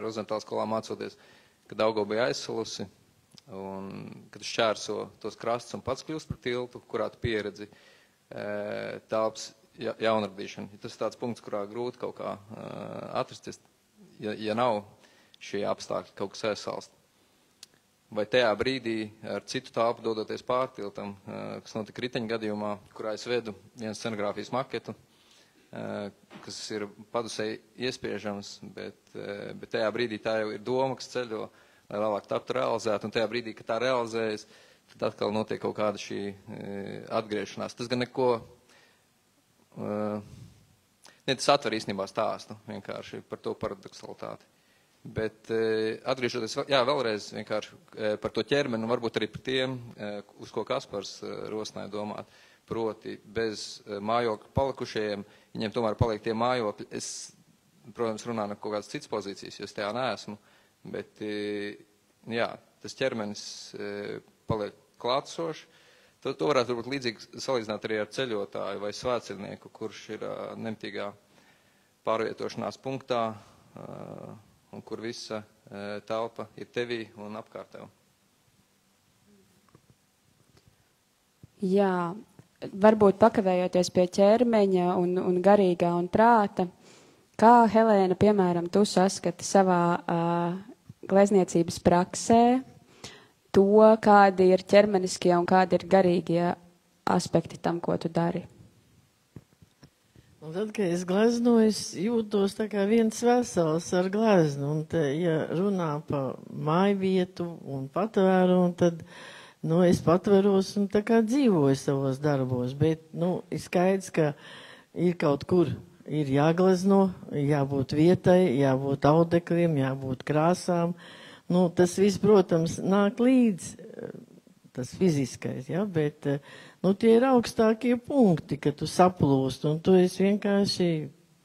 Rozentāla skolā mācoties, ka Daugava bija aizsalusi, un kad šķērso tos krastus un pats kļūst par tiltu, kurā tu pieredzi telpas jaunradīšanu. Tas ir tāds punkts, kurā grūti kaut kā atrasties, ja nav šie apstākļi kaut kas aizsalst. Vai tajā brīdī ar citu telpu dodoties pārtiltam, kas notika Riteņa gadījumā, kurā es vedu vienu scenogrāfijas maketu, kas ir padusēji iespiežams, bet tajā brīdī tā jau ir doma, kas ceļo, lai vēlāk taptu realizēt, un tajā brīdī, kad tā realizējas, tad atkal notiek kaut kāda šī atgriešanās. Tas gan neko tas atver īstenībā stāstu vienkārši par to paradoksalitāti. Bet atgriežoties, jā, vēlreiz vienkārši par to ķermeni, un varbūt arī par tiem, uz ko Kaspars rosināja domāt, proti bez mājokļu palikušajiem, viņiem tomēr paliek tie mājokļi. Es, protams, runāju no kaut kādas citas pozīcijas, jo es tajā neesmu, bet jā, tas ķermenis paliek klātsošs. To varētu būt līdzīgi salīdzināt arī ar ceļotāju vai svētceļnieku, kurš ir nemitīgā pārvietošanās punktā un kur visa telpa ir tevī un apkārt tev. Jā, varbūt pakavējoties pie ķermeņa un garīgā un prāta, kā, Helēna, piemēram, tu saskati savā glezniecības praksē to, kādi ir ķermeniskie un kādi ir garīgie aspekti tam, ko tu dari? Un tad, kad es gleznoju, es jūtos tā kā viens vesels ar gleznu. Un te, ja runā par mājvietu un patvērumu, tad, es patveros un tā kā dzīvoju savos darbos. Bet, ir skaidrs, ka ir kaut kur ir jāglezno, jābūt vietai, jābūt audekļiem, jābūt krāsām. Tas viss, protams, nāk līdz tas fiziskais, ja, bet tie ir augstākie punkti, ka tu saplūst, un tu esi vienkārši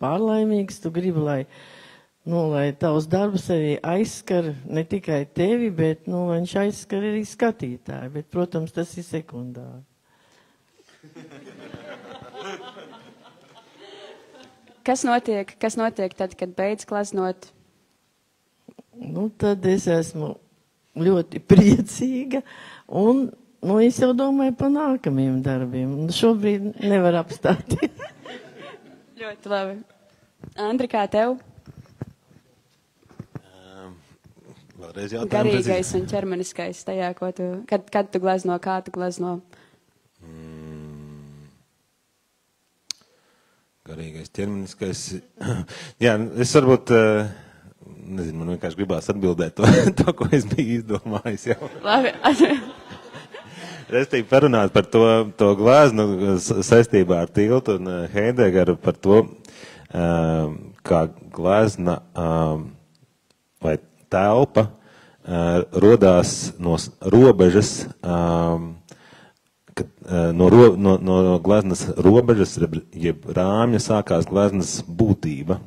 pārlaimīgs, tu gribi, lai tavs darbs arī aizskar ne tikai tevi, bet, lai viņš aizskar arī skatītāju, bet, protams, tas ir sekundāri. Kas notiek tad, kad beidz gleznot? Tad es esmu ļoti priecīga, un es jau domāju par nākamajiem darbiem. Šobrīd nevar apstāties. Ļoti labi. Andri, kā tev? Vēlreiz jautājumu. Garīgais un ķermeniskais tajā, ko tu, kad tu glezno, kā tu glezno? Garīgais, ķermeniskais. Jā, es varbūt... Nezinu, man vienkārši gribās atbildēt to, ko es biju izdomājis jau. Labi. Restīvi parunāt par to gleznu saistībā ar Tiltu un Heidegaru par to, kā glezna vai telpa rodās no robežas, no gleznas robežas, jeb rāmja sākās gleznas būtība.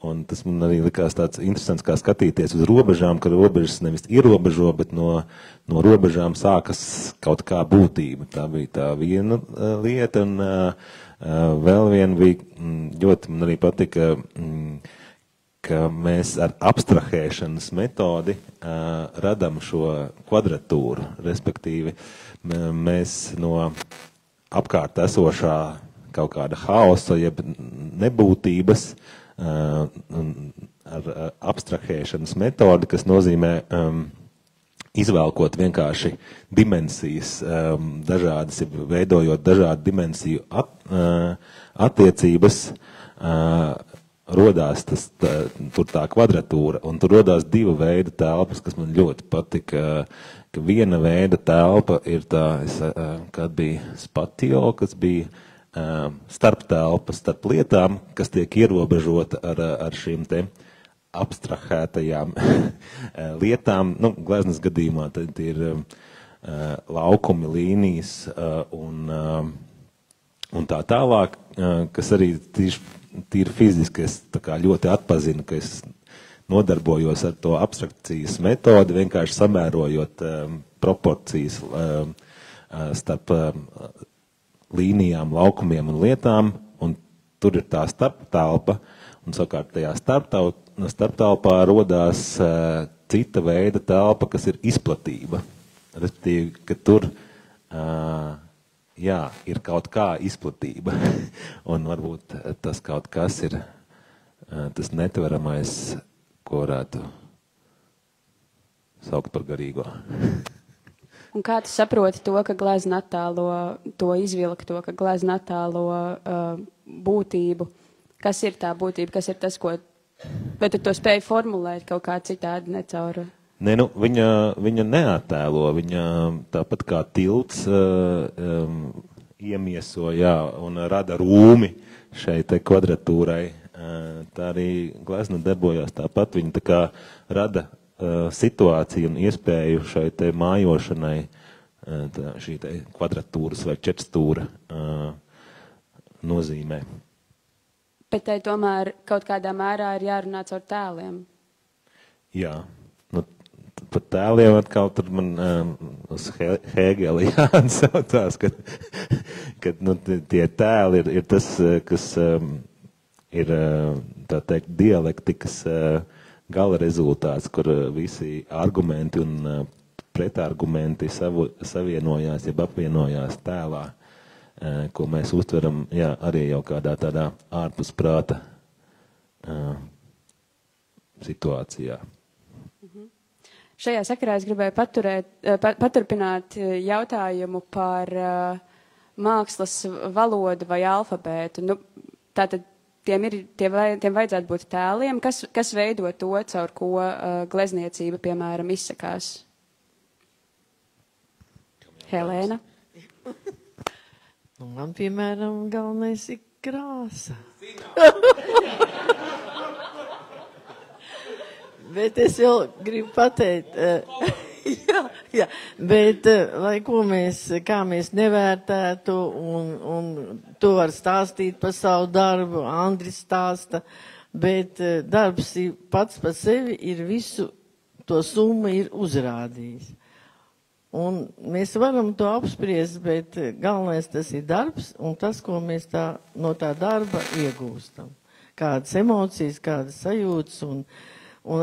Un tas man arī likās tāds interesants, kā skatīties uz robežām, ka robežas nevis ierobežo, bet no robežām sākas kaut kā būtība. Tā bija tā viena lieta, un vēl viena bija ļoti man arī patika, ka mēs ar abstrahēšanas metodi radam šo kvadratūru, respektīvi mēs no apkārt esošā kaut kāda haosa, jeb nebūtības, ar abstrahēšanas metodi, kas nozīmē izvēlkot vienkārši dimensijas dažādas, veidojot dažādu dimensiju attiecības, rodās tur tā kvadratūra, un tur rodās divu veidu telpas, kas man ļoti patika, ka viena veida telpa ir tā, kad bija spatio, kas bija starptelpa starp lietām, kas tiek ierobežota ar šīm te abstrahētajām lietām. Gleznas gadījumā tad ir laukumi, līnijas un tā tālāk, kas arī tīri fiziski es tā kā ļoti atpazinu, ka es nodarbojos ar to abstrakcijas metodi, vienkārši samērojot proporcijas starp līnijām, laukumiem un lietām, un tur ir tā starptelpa, un savukārt tajā starptelpā rodās cita veida telpa, kas ir izplatība. Respektīvi, ka tur ir kaut kā izplatība, un varbūt tas kaut kas ir tas netveramais, ko varētu saukt par garīgo. Un kā tu saproti to, ka glezna attēlo to izvilkto, ka glezna attēlo būtību? Kas ir tā būtība, kas ir tas, ko... Vai tu to spēji formulēt kaut kā citādi, ne caur... Nē, viņa neattēlo, viņa tāpat kā tilts iemieso, un rada rūmi šai te kvadratūrai. Tā arī glezna darbojās tāpat, viņa tā kā rada situāciju un iespēju šai te mājošanai, šī te kvadratūras vai četrstūra nozīmē. Bet tai tomēr kaut kādā mērā ir jārunā caur tēliem. Jā, par tēliem atkal tur man uz Hegeli jāatsaucās, ka tie tēli ir tas, kas ir, tā teikt, dialektikas gala rezultāts, kur visi argumenti un pretargumenti savienojās, jeb apvienojās tēlā. ko mēs uztveram, arī jau kādā tādā ārpus prāta situācijā. Šajā sakarā es gribēju paturpināt jautājumu par mākslas valodu vai alfabētu. Nu, tātad tiem vajadzētu būt tēliem, kas veido to, caur ko glezniecība, piemēram, izsakās. Helēna? Man, piemēram, galvenais ir krāsa. Bet es vēl gribu pateikt, bet lai ko kā mēs nevērtētu, un to var stāstīt par savu darbu, Andris stāsta, bet darbs pats par sevi ir visu to summu ir uzrādījis. Un mēs varam to apspriest, bet galvenais tas ir darbs un tas, ko mēs no tā darba iegūstam. Kādas emocijas, kādas sajūtas un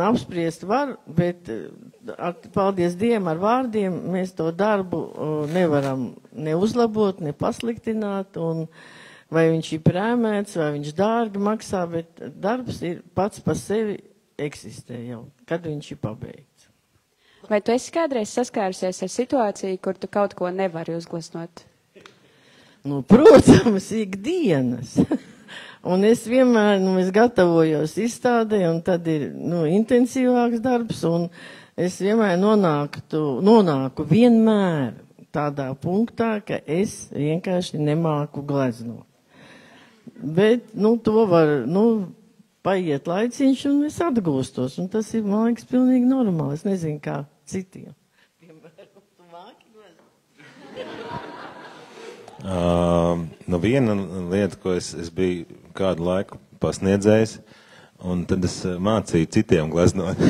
apspriest var, bet paldies Dievam ar vārdiem mēs to darbu nevaram ne uzlabot, ne pasliktināt, un vai viņš ir prēmēts, vai viņš dārgi maksā, bet darbs ir pats par sevi eksistē jau, kad viņš ir pabeigts. Vai tu esi kādreiz saskārusies ar situāciju, kur tu kaut ko nevari uzgleznot? Nu, protams, ikdienas. Un es vienmēr, es gatavojos izstādē, un tad ir, intensīvāks darbs, un es vienmēr nonāku vienmēr tādā punktā, ka es vienkārši nemāku gleznot. Bet, to var, paiet laiciņš, un es atgūstos, un tas ir, man liekas, pilnīgi normāli. Es nezinu, kā citiem. Piemēram, tu māki gleznot? Viena lieta, ko es biju kādu laiku pasniedzējis, un tad es mācīju citiem gleznot.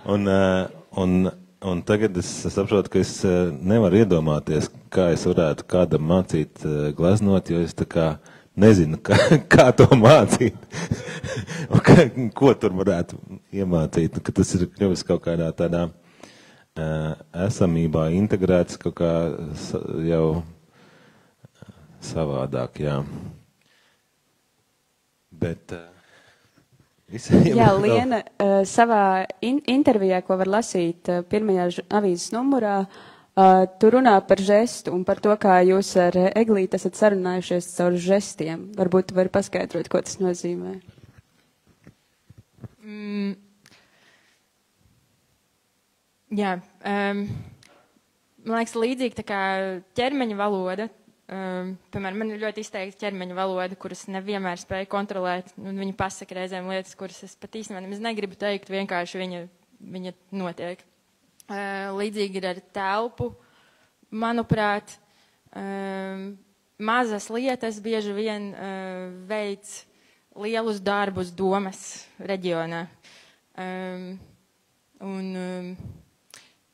un tagad es saprotu, ka es nevaru iedomāties, kā es varētu kādam mācīt gleznot, jo es tā kā nezinu, kā to mācīt. Ko tur varētu iemācīt, ka tas ir kļuvis kaut kādā tādā esamībā integrēts kaut kā jau savādāk, jā. Bet Liena, savā intervijā, ko var lasīt pirmajā avīzes numurā, tu runā par žestu un par to, kā jūs ar Eglīti esat sarunājušies caur žestiem. Varbūt tu vari paskaidrot, ko tas nozīmē. Jā, man liekas, līdzīgi tā kā ķermeņa valoda. Piemēram, man ir ļoti izteikta ķermeņa valoda, kuras nevienmēr spēju kontrolēt, un viņa pasaka reizēm lietas, kuras es pat īstenībā nemaz negribu teikt, vienkārši viņa notiek. Līdzīgi ir ar telpu, manuprāt, mazas lietas bieži vien veic lielus darbus domas reģionā.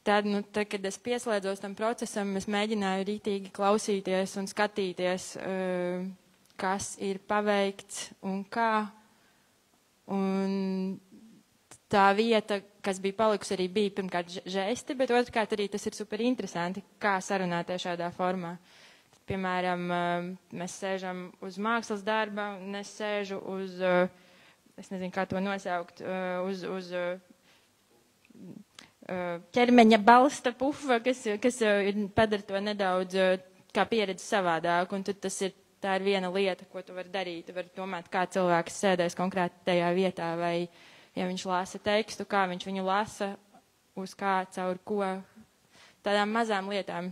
Tad, kad es pieslēdzos tam procesam, es mēģināju rītīgi klausīties un skatīties, kas ir paveikts un kā. Un tā vieta, kas bija palikusi, arī bija pirmkārt žesti, bet otrkārt arī tas ir super interesanti, kā sarunāties šādā formā. Tad, piemēram, mēs sēžam uz mākslas darba, un es sēžu uz, es nezinu, kā to nosaukt, uz ķermeņa balsta pufa, kas padara to nedaudz kā pieredzi savādāk, un tad tā ir viena lieta, ko tu vari darīt. Tu vari domāt, kā cilvēks sēdēs konkrēti tajā vietā, vai, ja viņš lasa tekstu, kā viņš viņu lasa, uz kā, caur ko, tādām mazām lietām.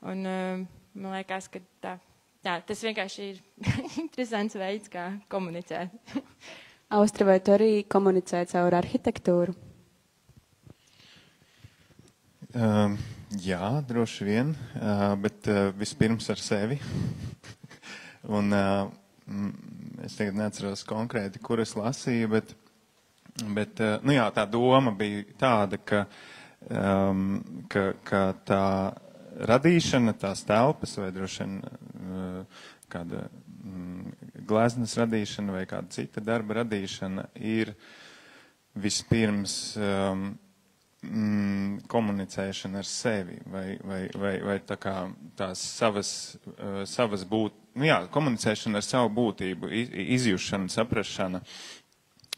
Un man liekas, ka tas vienkārši ir interesants veids, kā komunicēt. Austra, vai tu arī komunicē caur arhitektūru? Jā, droši vien, bet vispirms ar sevi. Un es tagad neatceros konkrēti, kur es lasīju, bet tā doma bija tāda, ka tā radīšana, tās telpas vai droši vien kāda gleznas radīšana vai kāda cita darba radīšana ir vispirms komunicēšana ar sevi vai tā kā tās savas komunicēšana ar savu būtību, izjušana, saprašana,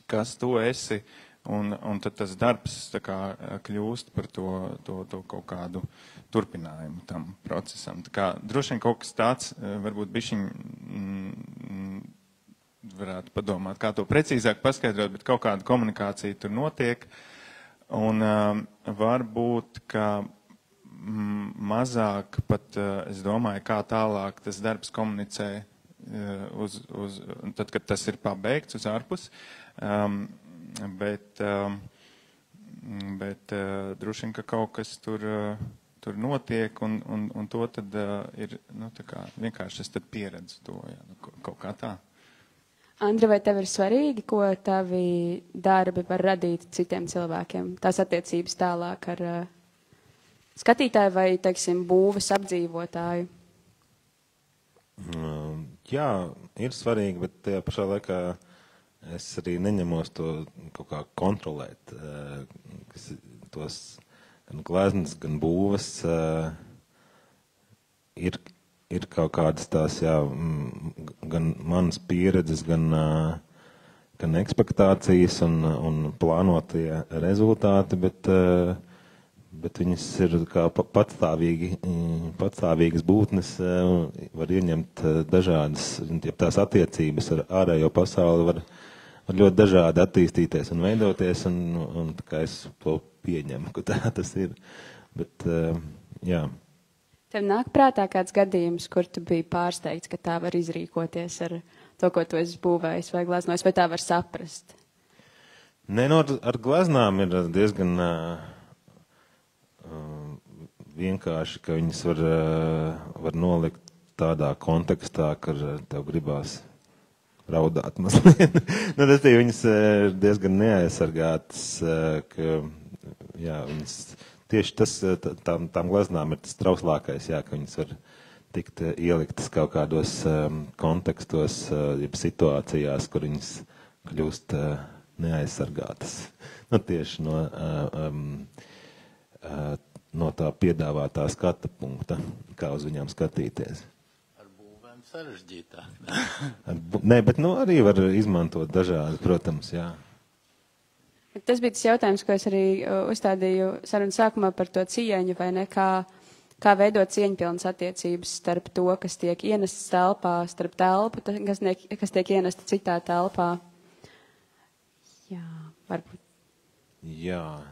kas tu esi, un tad tas darbs tā kā kļūst par to kaut kādu turpinājumu tam procesam. Tā kā droši vien kaut kas tāds, varbūt bišķiņ varētu padomāt, kā to precīzāk paskaidrot, bet kaut kāda komunikācija tur notiek. Un varbūt, ka mazāk pat, es domāju, kā tālāk tas darbs komunicē tad, kad tas ir pabeigts uz ārpus, bet droši vien, ka kaut kas tur notiek, un to tad ir, tā kā vienkārši es tad pieredzu to, kaut kā tā. Andri, vai tev ir svarīgi, ko tavi darbi var radīt citiem cilvēkiem? Tās attiecības tālāk ar skatītāju vai, teiksim, būves apdzīvotāju? Jā, ir svarīgi, bet tajā pašā laikā es arī neņemos to kaut kā kontrolēt. Tos gan gleznas, gan būves ir kaut kādas tās, gan manas pieredzes, gan ekspektācijas un plānotie rezultāti, bet viņas ir kā patstāvīgas būtnes, var ieņemt dažādas, ja tās attiecības ar ārējo pasauli var ļoti dažādi attīstīties un veidoties, un tā kā es to pieņemu, ka tā tas ir, bet jā. Tev nāk prātā kāds gadījums, kur tu biji pārsteigts, ka tā var izrīkoties ar to, ko tu esi būvējis vai gleznojis, vai tā var saprast? Nē, ar gleznām ir diezgan vienkārši, ka viņas var nolikt tādā kontekstā, ka tev gribās raudāt mazliet. Tas viņas ir diezgan neaizsargātas, ka viņas... Tieši tas, tām gleznām ir tas trauslākais, ka viņas var tikt ieliktas kaut kādos kontekstos, situācijās, kur viņas kļūst neaizsargātas. Tieši no tā piedāvātā skata punkta, kā uz viņām skatīties. Ar būvēm sarežģītāk. Nē, bet arī var izmantot dažādi, protams, jā. Tas bija tas jautājums, ko es arī uzstādīju sarunas sākumā par to cieņu, vai ne, kā veidot cieņpilnas attiecības starp to, kas tiek ienests telpā, starp telpu, kas tiek ienesta citā telpā. Jā, varbūt. Jā.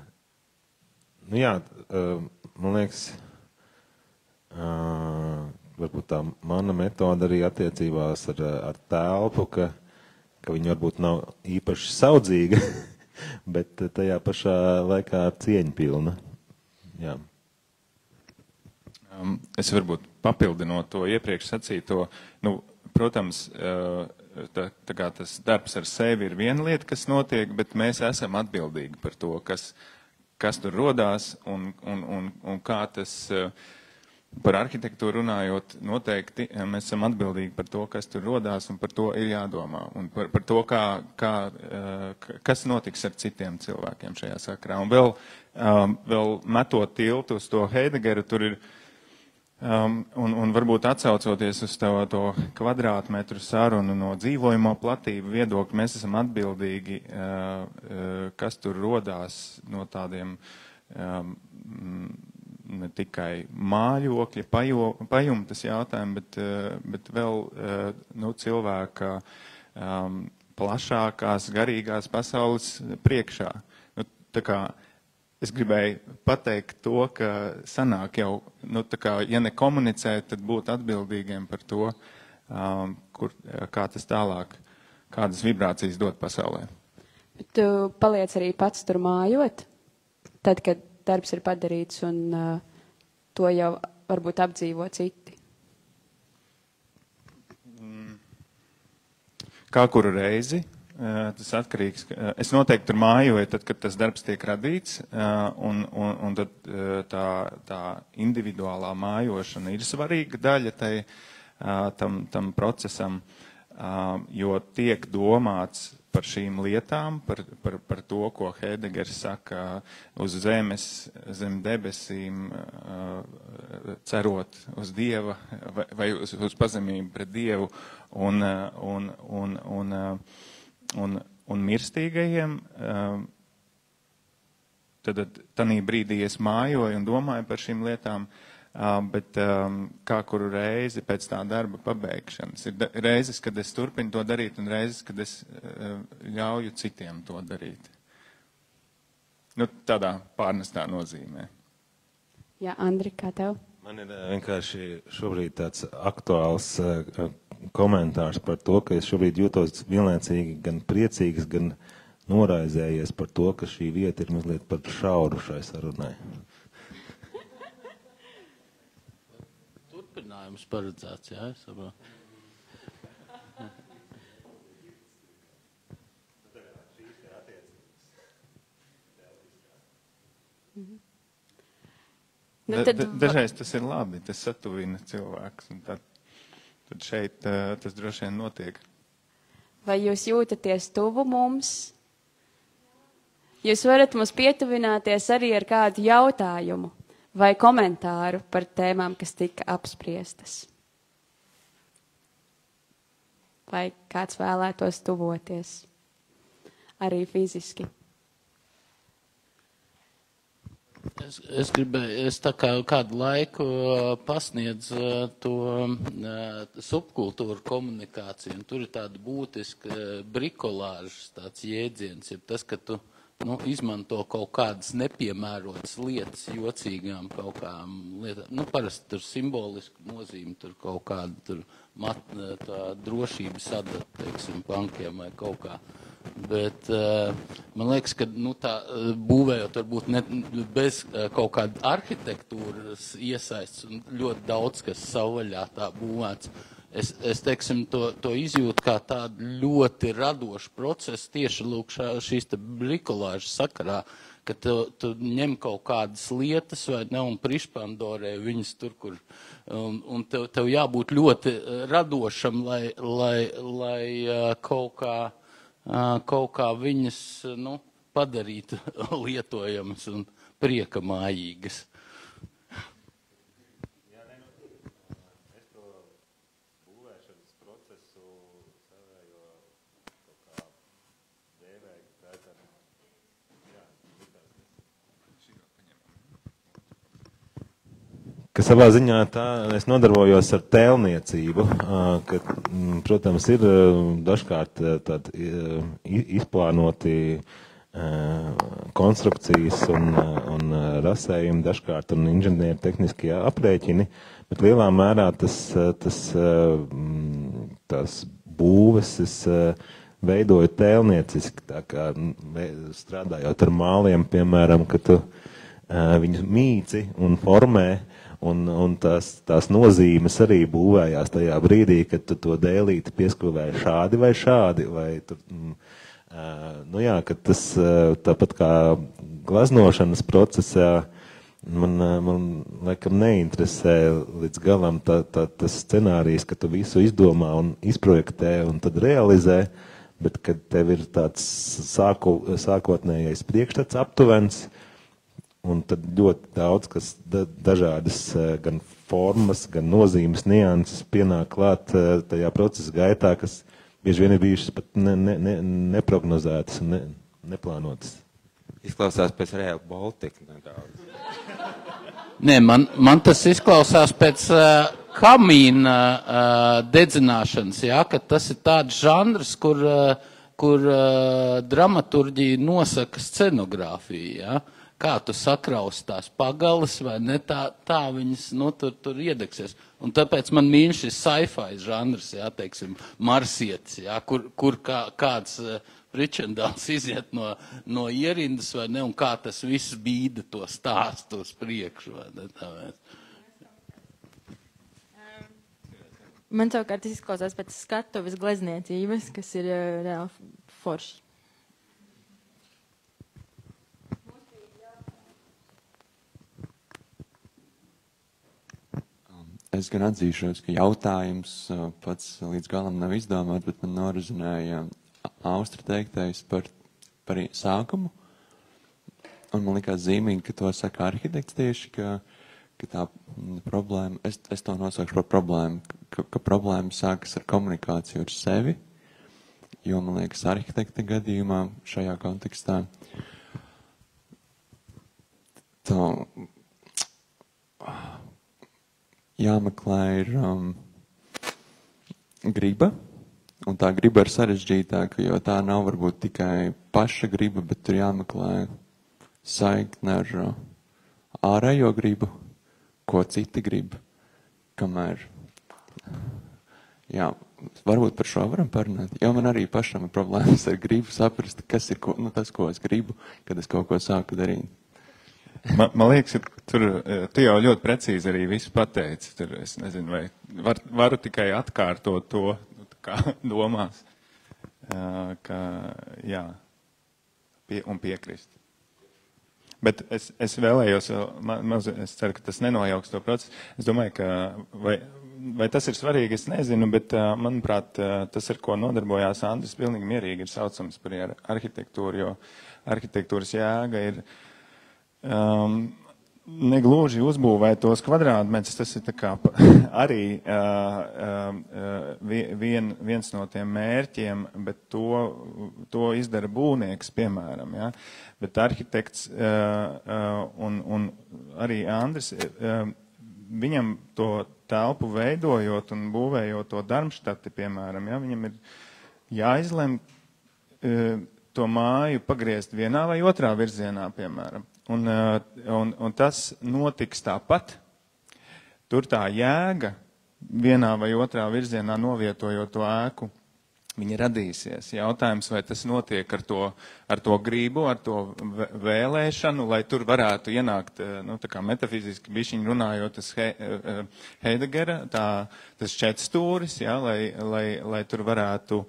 Man liekas, varbūt tā mana metoda arī attiecībās ar telpu, ka viņa varbūt nav īpaši saudzīga, bet tajā pašā laikā cieņpilna. Jā. Es varbūt papildinot to iepriekš sacīto, protams, tā kā tas darbs ar sevi ir viena lieta, kas notiek, bet mēs esam atbildīgi par to, kas tur rodās un kā tas, par arhitektūru runājot, noteikti mēs esam atbildīgi par to, kas tur rodās, un par to ir jādomā. Un par to, kas notiks ar citiem cilvēkiem šajā sakrā. Un vēl metot tiltu uz to Heidegeru, tur ir, un varbūt atsaucoties uz to kvadrātmetru sarunu no dzīvojamo platību viedokļa, mēs esam atbildīgi, kas tur rodās no tādiem ne tikai mājokļa, pajumtas jautājumi, bet vēl cilvēka plašākās, garīgās pasaules priekšā. Tā kā es gribēju pateikt to, ka sanāk jau, ja ne komunicēt, tad būt atbildīgiem par to, kā tas tālāk, kādas vibrācijas dod pasaulē. Bet tu paliec arī pats tur mājot, tad, kad darbs ir padarīts un to jau varbūt apdzīvo citi? Kā kuru reizi, tas atkarīgs. Es noteikti tur mājoju, tad, kad tas darbs tiek radīts, un tad tā individuālā mājošana ir svarīga daļa tam procesam, jo tiek domāts par šīm lietām, par to, ko Heidegers saka, uz zemes, zem debesīm, cerot uz Dieva vai uz pazemību pret Dievu un mirstīgajiem. Tad tanī brīdī es mājoju un domāju par šīm lietām, bet kā kuru reizi pēc tā darba pabeigšanas. Ir reizes, kad es turpinu to darīt, un reizes, kad es ļauju citiem to darīt. Nu, tādā pārnestā nozīmē. Jā, Andri, kā tev? Man ir vienkārši šobrīd tāds aktuāls komentārs par to, ka es šobrīd jūtos vienlaicīgi gan priecīgs, gan noraizējies par to, ka šī vieta ir mazliet par šauru šai sarunai. Turpinājums paredzēts, jā, es saprotu. Dažreiz tas ir labi, tas satuvina cilvēkus, un tad šeit tas droši vien notiek. Vai jūs jūtaties tuvu mums? Jūs varat mums pietuvināties arī ar kādu jautājumu vai komentāru par tēmām, kas tika apspriestas. Vai kāds vēlētos tuvoties arī fiziski? Es tā kā kādu laiku pasniedzu to subkultūru komunikāciju, un tur ir tāda būtiska brikolāžas tāds jēdziens, ir tas, ka tu izmanto kaut kādas nepiemērotas lietas, jocīgām kaut kādām lietām. Parasti tur simbolisku nozīmi, tur kaut kāda tur tā drošības sadata, teiksim, bankiem vai kaut kā. Bet man liekas, ka tā būvējot varbūt bez kaut kāda arhitektūras iesaists un ļoti daudz, kas savvaļā tā būvēts. Es teiksim, to izjūtu kā tādu ļoti radošu procesu tieši lūk šīs te brikolāžas sakarā, ka tu ņem kaut kādas lietas vai ne un prišpandorē viņas tur, kur, un tev jābūt ļoti radošam, lai kaut kā viņas, padarītu lietojamas un priekamājīgas. Ka savā ziņā es nodarbojos ar tēlniecību, ka, protams, ir dažkārt tādi izplānoti konstrukcijas un rasējumi dažkārt un inženieri tehniskie aprēķini, bet lielā mērā tās būves es veidoju tēlnieciski, tā kā strādājot ar māliem, piemēram, ka tu viņus mīci un formē, un tās nozīmes arī būvējās tajā brīdī, kad tu to dēlīti pieskrūvēji šādi vai šādi, vai tur, ka tas tāpat kā glaznošanas procesā man laikam neinteresē līdz galam tas scenārijs, ka tu visu izdomā un izprojektē un tad realizē, bet kad tev ir tāds sākotnējais priekšstats aptuvens, un tad ļoti daudz, kas dažādas gan formas, gan nozīmes, nianses pienāk klāt tajā procesa gaitā, kas bieži vien ir bijušas pat neprognozētas un neplānotas. Izklausās pēc Real Baltica nedaudz. Nē, man tas izklausās pēc kamīna dedzināšanas, jā, ka tas ir tāds žanrs, kur dramaturģija nosaka scenogrāfiju, jā. Kā tu sakrausi tās pagalas, vai ne, tā viņas, tur iedegsies. Un tāpēc man mīl šis sci-fi žanrs, jā, teiksim, marsietis, jā, kur kāds pričendāls iziet no ierindas, vai ne, un kā tas viss bīda to stāstu uz priekšu, vai ne, tāpēc. Man savukārt izklausās pēc skatuves glezniecības, kas ir reāli forši. Es gan atzīšos, ka jautājums pats līdz galam nav izdomāts, bet man norizināja Austra teiktais par sākumu. Un man likās zīmīgi, ka to saka arhitekts tieši, ka tā problēma, es to nosaukšu par problēmu, ka problēma sākas ar komunikāciju ar sevi, jo, man liekas, arhitekta gadījumā šajā kontekstā tā jāmeklē ir griba, un tā griba ir sarežģītāka, jo tā nav varbūt tikai paša griba, bet tur jāmeklē saikne ar ārējo gribu, ko citi grib, kamēr, jā, varbūt par šo varam parunāt, jo man arī pašam ir problēmas ar gribu saprast, kas ir tas, ko es gribu, kad es kaut ko sāku darīt. Man liekas, tu jau ļoti precīzi arī visu pateici, tur es nezinu, vai varu tikai atkārtot to, kā domās, ka, jā, un piekrist. Bet es vēlējos, es ceru, ka tas nenojauks to procesu. Es domāju, ka vai tas ir svarīgi, es nezinu, bet, manuprāt, tas, ar ko nodarbojās Andris, pilnīgi mierīgi ir saucams par arhitektūru, jo arhitektūras jēga ir negluži uzbūvēt tos kvadrātmetrus, tas ir tā kā arī viens no tiem mērķiem, bet to izdara būvnieks, piemēram, ja? Bet arhitekts un arī Andris, viņam to telpu veidojot un būvējot to Darmštati, piemēram, ja? Viņam ir jāizlem to māju pagriezt vienā vai otrā virzienā, piemēram. Un tas notiks tāpat. Tur tā jēga vienā vai otrā virzienā novietojot to ēku, viņa radīsies. Jautājums, vai tas notiek ar to gribu, ar to vēlēšanu, lai tur varētu ienākt, tā kā metafiziski bišķiņ runājot, tas Heidegera, tas četstūris, ja, lai tur varētu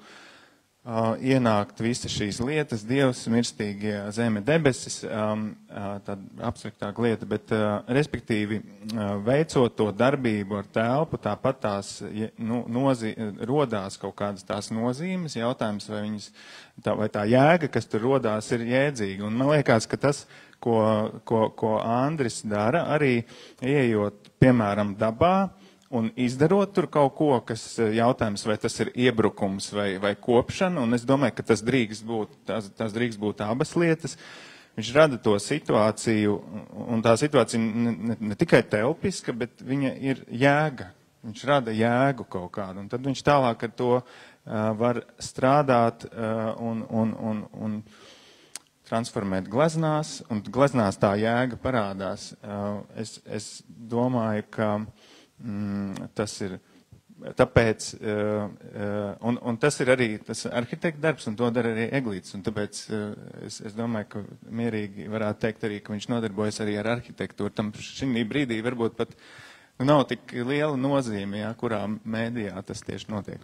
ienākt visas šīs lietas, Dievs, mirstīgie, zeme, debesis, tāda abstraktāka lieta, bet respektīvi veicot to darbību ar telpu, tāpat tās rodās kaut kādas tās nozīmes, jautājums, vai tā jēga, kas tur rodās, ir jēdzīga. Un man liekas, ka tas, ko Andris dara, arī ieejot, piemēram, dabā, un izdarot tur kaut ko, kas jautājums, vai tas ir iebrukums vai kopšana, un es domāju, ka tas drīkst būt abas lietas. Viņš rada to situāciju, un tā situācija ne tikai telpiska, bet viņa ir jēga. Viņš rada jēgu kaut kādu, un tad viņš tālāk ar to var strādāt un transformēt gleznās, un gleznās tā jēga parādās. Es domāju, ka tas ir tāpēc, un tas ir arī tas arhitekta darbs, un to dara arī Eglīts, un tāpēc es domāju, ka mierīgi varētu teikt arī, ka viņš nodarbojas arī ar arhitektūru. Tam šī brīdī varbūt pat nav tik liela nozīme, ja, kurā mēdījā tas tieši notiek.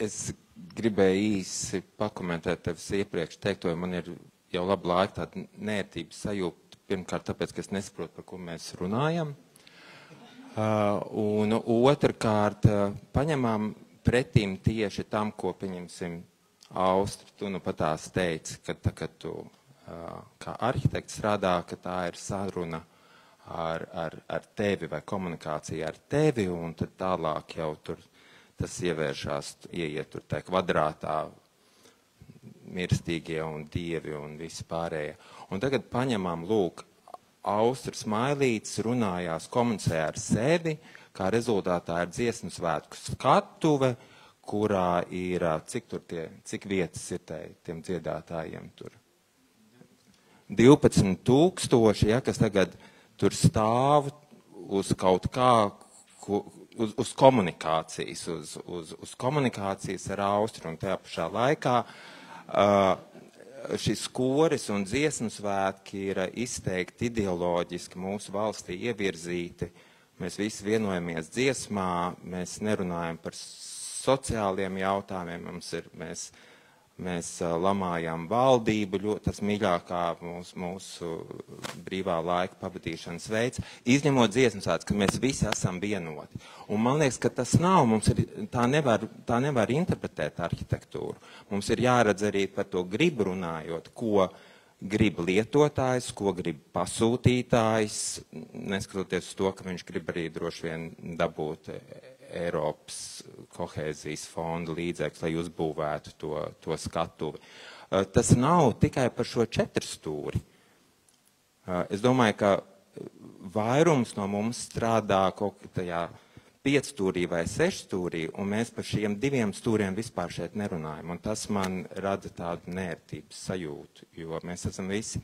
Es gribēju īsi pakomentēt tevis iepriekš teikto, jo man ir jau labu laiku tāda nērtības sajūta. Pirmkārt, tāpēc, ka es nesaprotu, par ko mēs runājam. Un otrkārt, paņemam pretīm tieši tam, ko, pieņemsim, Austra, tu pat tās teici, ka tu kā arhitekts strādā, ka tā ir saruna ar tevi vai komunikācija ar tevi, un tad tālāk jau tur tas ievēršās, ieiet tur tā kvadrātā, mirstīgie un dievi un visi pārējie. Un tagad paņemam, lūk, Austra Smailītis runājās, komunicē ar sevi, kā rezultātā ir dziesmu svētku skatuve, kurā ir, cik vietas ir tiem dziedātājiem tur? 12,000, ja, kas tagad tur stāv uz kaut kā, uz komunikācijas, uz komunikācijas ar Austru, un tajā pašā laikā šis koris un dziesmu svētki ir izteikti ideoloģiski mūsu valstī ievirzīti. Mēs visi vienojamies dziesmā, mēs nerunājam par sociāliem jautājumiem, mēs mēs lamājām valdību, tas mīļākā mūsu brīvā laika pavadīšanas veids, izņemot dziesmu svētkus, ka mēs visi esam vienoti. Un man liekas, ka tas nav, tā nevar interpretēt arhitektūru. Mums ir jāredz arī par to gribu runājot, ko grib lietotājs, ko grib pasūtītājs, neskatoties uz to, ka viņš grib arī droši vien dabūt Eiropas kohēzijas fonda līdzekļus, lai uzbūvētu to skatuvi. Tas nav tikai par šo 4 stūri. Es domāju, ka vairums no mums strādā kaut kā tajā 5 stūrī vai 6 stūrī, un mēs par šiem 2 stūriem vispār šeit nerunājam. Un tas man rada tādu nērtības sajūtu, jo mēs esam visi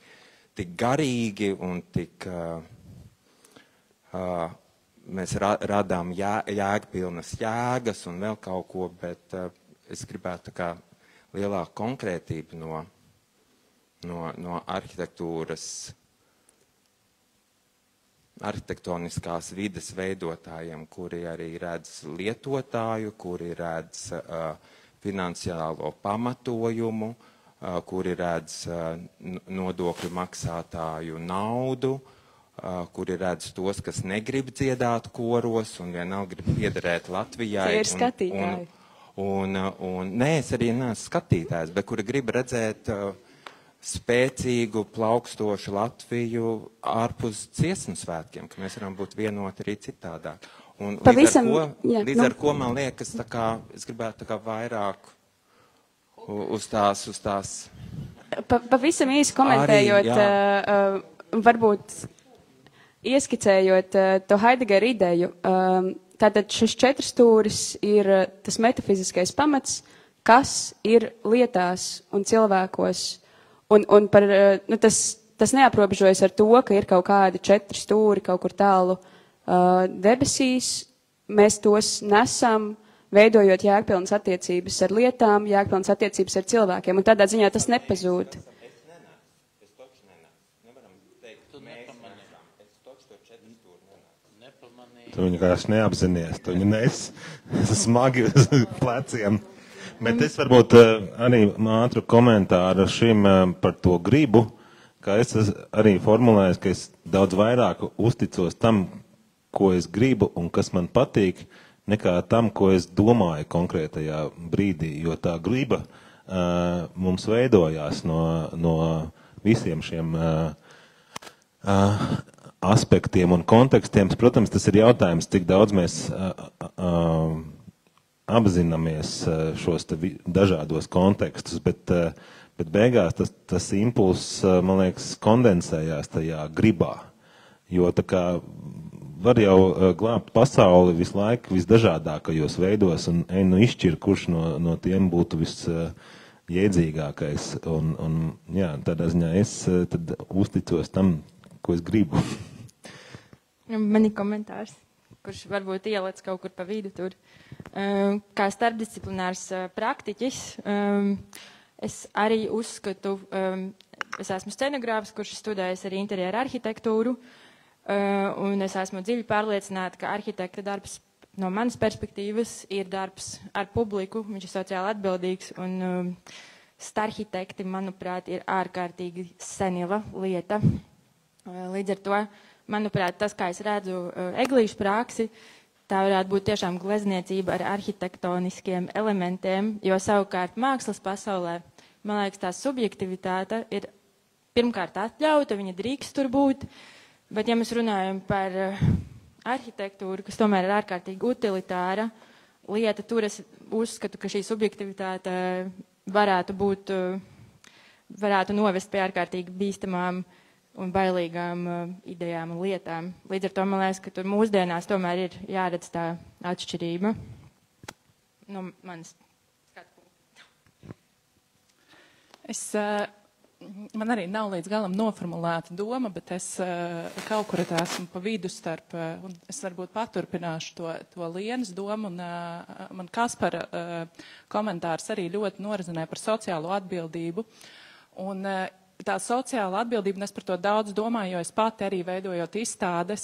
tik garīgi un tik... mēs radām jēgpilnas jēgas un vēl kaut ko, bet es gribētu tā kā lielāku konkrētību no arhitektoniskās vides veidotājiem, kuri arī redz lietotāju, kuri redz finansiālo pamatojumu, kuri redz nodokļu maksātāju naudu, kuri redz tos, kas negrib dziedāt koros un vienalga grib piederēt Latvijai. Tie ir skatītāji. Nē, es arī neesmu skatītājs, bet kuri grib redzēt spēcīgu, plaukstošu Latviju ārpus dziesmu svētkiem, ka mēs varam būt vienoti arī citādāk. Un līdz ar ko man liekas, es gribētu tā kā vairāk uz tās... Pavisam īsi komentējot, varbūt ieskicējot to Heidegera ideju, tātad šis 4 stūris ir tas metafiziskais pamats, kas ir lietās un cilvēkos. Un tas neaprobežojas ar to, ka ir kaut kādi 4 stūri kaut kur tālu debesīs. Mēs tos nesam, veidojot jēgpilnas attiecības ar lietām, jēgpilnas attiecības ar cilvēkiem. Un tādā ziņā tas nepazūd. Tu viņu kāds neapzinies, tu viņu smagi uz pleciem. Bet es varbūt arī ātru komentāru šim par to gribu, ka es arī formulēju, ka es daudz vairāk uzticos tam, ko es gribu un kas man patīk, nekā tam, ko es domāju konkrētajā brīdī, jo tā griba mums veidojās no visiem šiem aspektiem un kontekstiem. Protams, tas ir jautājums, cik daudz mēs apzināmies šos dažādos kontekstus, bet beigās tas impulss, man liekas, kondensējās tajā gribā. Jo tā kā var jau glābt pasauli visu laiku visdažādākajos veidos un izšķir, kurš no tiem būtu visjēdzīgākais. Jā, tādā ziņā es tad uzticos tam, ko es gribu. Man ir komentārs, kurš varbūt ielec kaut kur pa vidu tur. Kā starpdisciplinārs praktiķis, es arī uzskatu, es esmu scenogrāfs, kurš studējis arī interjera arhitektūru, un es esmu dziļi pārliecināta, ka arhitekta darbs no manas perspektīvas ir darbs ar publiku, viņš ir sociāli atbildīgs, un starhitekti, manuprāt, ir ārkārtīgi senila lieta. Līdz ar to, manuprāt, tas, kā es redzu eglīšu praksi, tā varētu būt tiešām glezniecība ar arhitektoniskiem elementiem, jo savukārt mākslas pasaulē, man liekas, tā subjektivitāte ir pirmkārt atļauta, viņa drīkst tur būt, bet ja mēs runājam par arhitektūru, kas tomēr ir ārkārtīgi utilitāra lieta, tur es uzskatu, ka šī subjektivitāte varētu novest pie ārkārtīgi bīstamām un bailīgām idejām un lietām. Līdz ar to man liekas, ka tur mūsdienās tomēr ir jāredz tā atšķirība no manas skatu punkta. Man arī nav līdz galam noformulēta doma, bet es kaut kur esmu pa vidu starp, un es varbūt paturpināšu to Lienas domu, un man Kaspara komentārs arī ļoti norezinē par sociālo atbildību. Un tā sociāla atbildība, un es par to daudz domāju, jo es pati arī veidojot izstādes,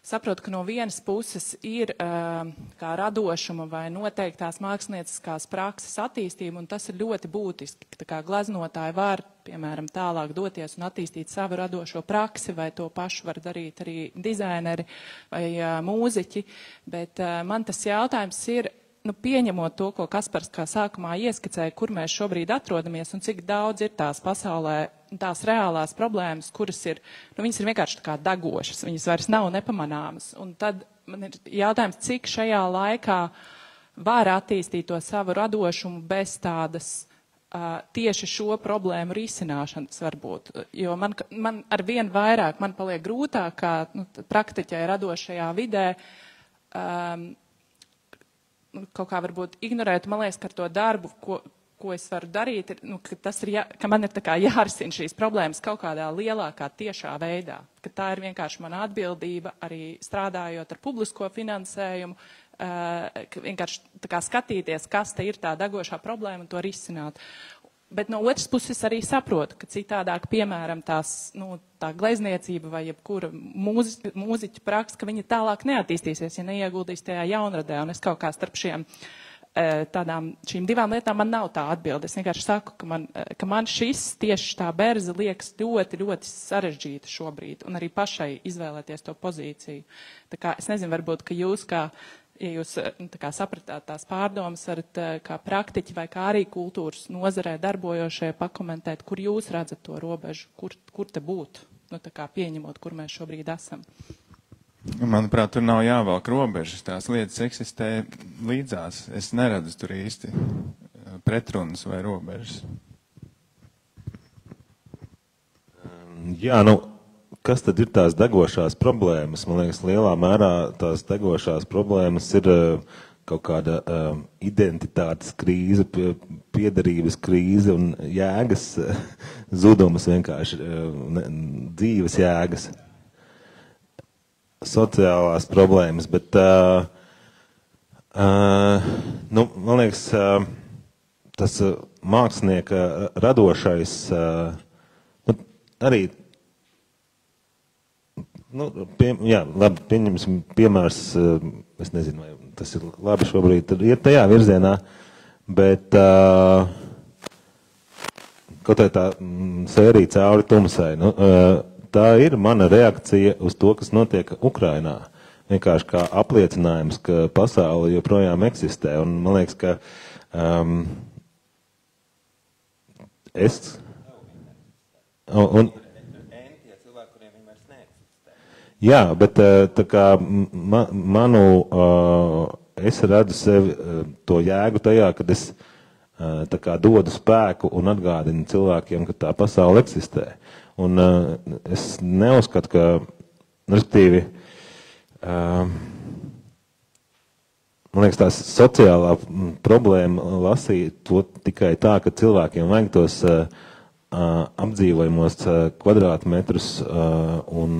saprotu, ka no vienas puses ir kā radošuma vai noteiktās mākslinieckās prakses attīstība, un tas ir ļoti būtiski. Tā kā gleznotāji var, piemēram, tālāk doties un attīstīt savu radošo praksi, vai to pašu var darīt arī dizaineri vai mūziķi, bet man tas jautājums ir, pieņemot to, ko Kaspars kā sākumā ieskicēja, kur mēs šobrīd atrodamies un cik daudz ir tās pasaulē, tās reālās problēmas, kuras ir, viņas ir vienkārši tā kā degošas, viņas vairs nav nepamanāmas. Un tad man ir jautājums, cik šajā laikā var attīstīt to savu radošumu bez tādas tieši šo problēmu risināšanas varbūt. Jo man ar vien vairāk man paliek grūtāk, kā praktiķai radošajā vidē, kaut kā varbūt ignorēt, man liekas, ka ar to darbu, ko es varu darīt, ir, ka man ir tā kā jārisina šīs problēmas kaut kādā lielākā tiešā veidā, ka tā ir vienkārši mana atbildība arī strādājot ar publisko finansējumu, vienkārši tā kā skatīties, kas te ir tā degošā problēma un to risināt. Bet no otras puses arī saprotu, ka citādāk, piemēram, tā glezniecība vai jebkura mūziķa praksa, ka viņa tālāk neattīstīsies, ja neieguldīs tajā jaunradē. Un es kaut kā starp šīm divām lietām man nav tā atbilde. Es vienkārši saku, ka man šis tieši tā berze liekas ļoti, ļoti sarežģīta šobrīd un arī pašai izvēlēties to pozīciju. Tā kā es nezinu, varbūt, ka jūs ja jūs sapratāt tās pārdomas, varat kā praktiķi vai kā arī kultūras nozarē darbojošie pakomentēt, kur jūs redzat to robežu, kur te būt, pieņemot, kur mēs šobrīd esam. Manuprāt, tur nav jāvelk robežas, tās lietas eksistē līdzās. Es neredzu tur īsti pretrunas vai robežas. Jā, kas tad ir tās degošās problēmas? Man liekas, lielā mērā tās degošās problēmas ir kaut kāda identitātes krīze, piederības krīze un jēgas zudumas vienkārši, dzīves jēgas, sociālās problēmas, bet man liekas, tas mākslinieka radošais arī labi, pieņemsim piemērs, es nezinu, vai tas ir labi šobrīd, iet tajā virzienā, bet kaut tā sērija cauri tumsai, tā ir mana reakcija uz to, kas notiek Ukrainā. Vienkārši kā apliecinājums, ka pasaule joprojām eksistē, un man liekas, ka Jā, bet tā kā es redzu sevi to jēgu tajā, kad es tā kā dodu spēku un atgādinu cilvēkiem, ka tā pasaule eksistē. Un es neuzskatu, ka, respektīvi, man liekas, tā sociālā problēma lasīt to tikai tā, ka cilvēkiem vajag tos apdzīvojumos kvadrātmetrus un,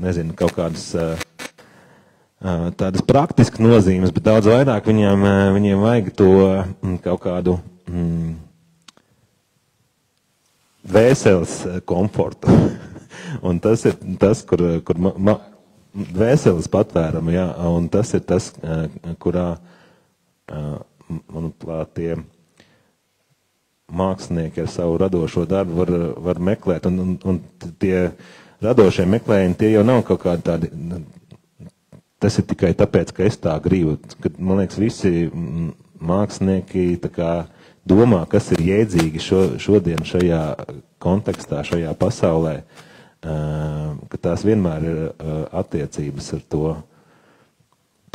nezinu, kaut kādas tādas praktiskas nozīmes, bet daudz vairāk viņiem vajag to kaut kādu vēseles komfortu. Un tas ir tas, kur vēseles patvērumu, jā, un tas ir tas, kurā, manuprāt, tie mākslinieki ar savu radošo darbu var meklēt, un tie radošie meklējumi, tie jau nav kaut kādi tādi, tas ir tikai tāpēc, ka es tā gribu, kad, man liekas, visi mākslinieki tā kā domā, kas ir jēdzīgi šodien šajā kontekstā, šajā pasaulē, ka tās vienmēr ir attiecības ar to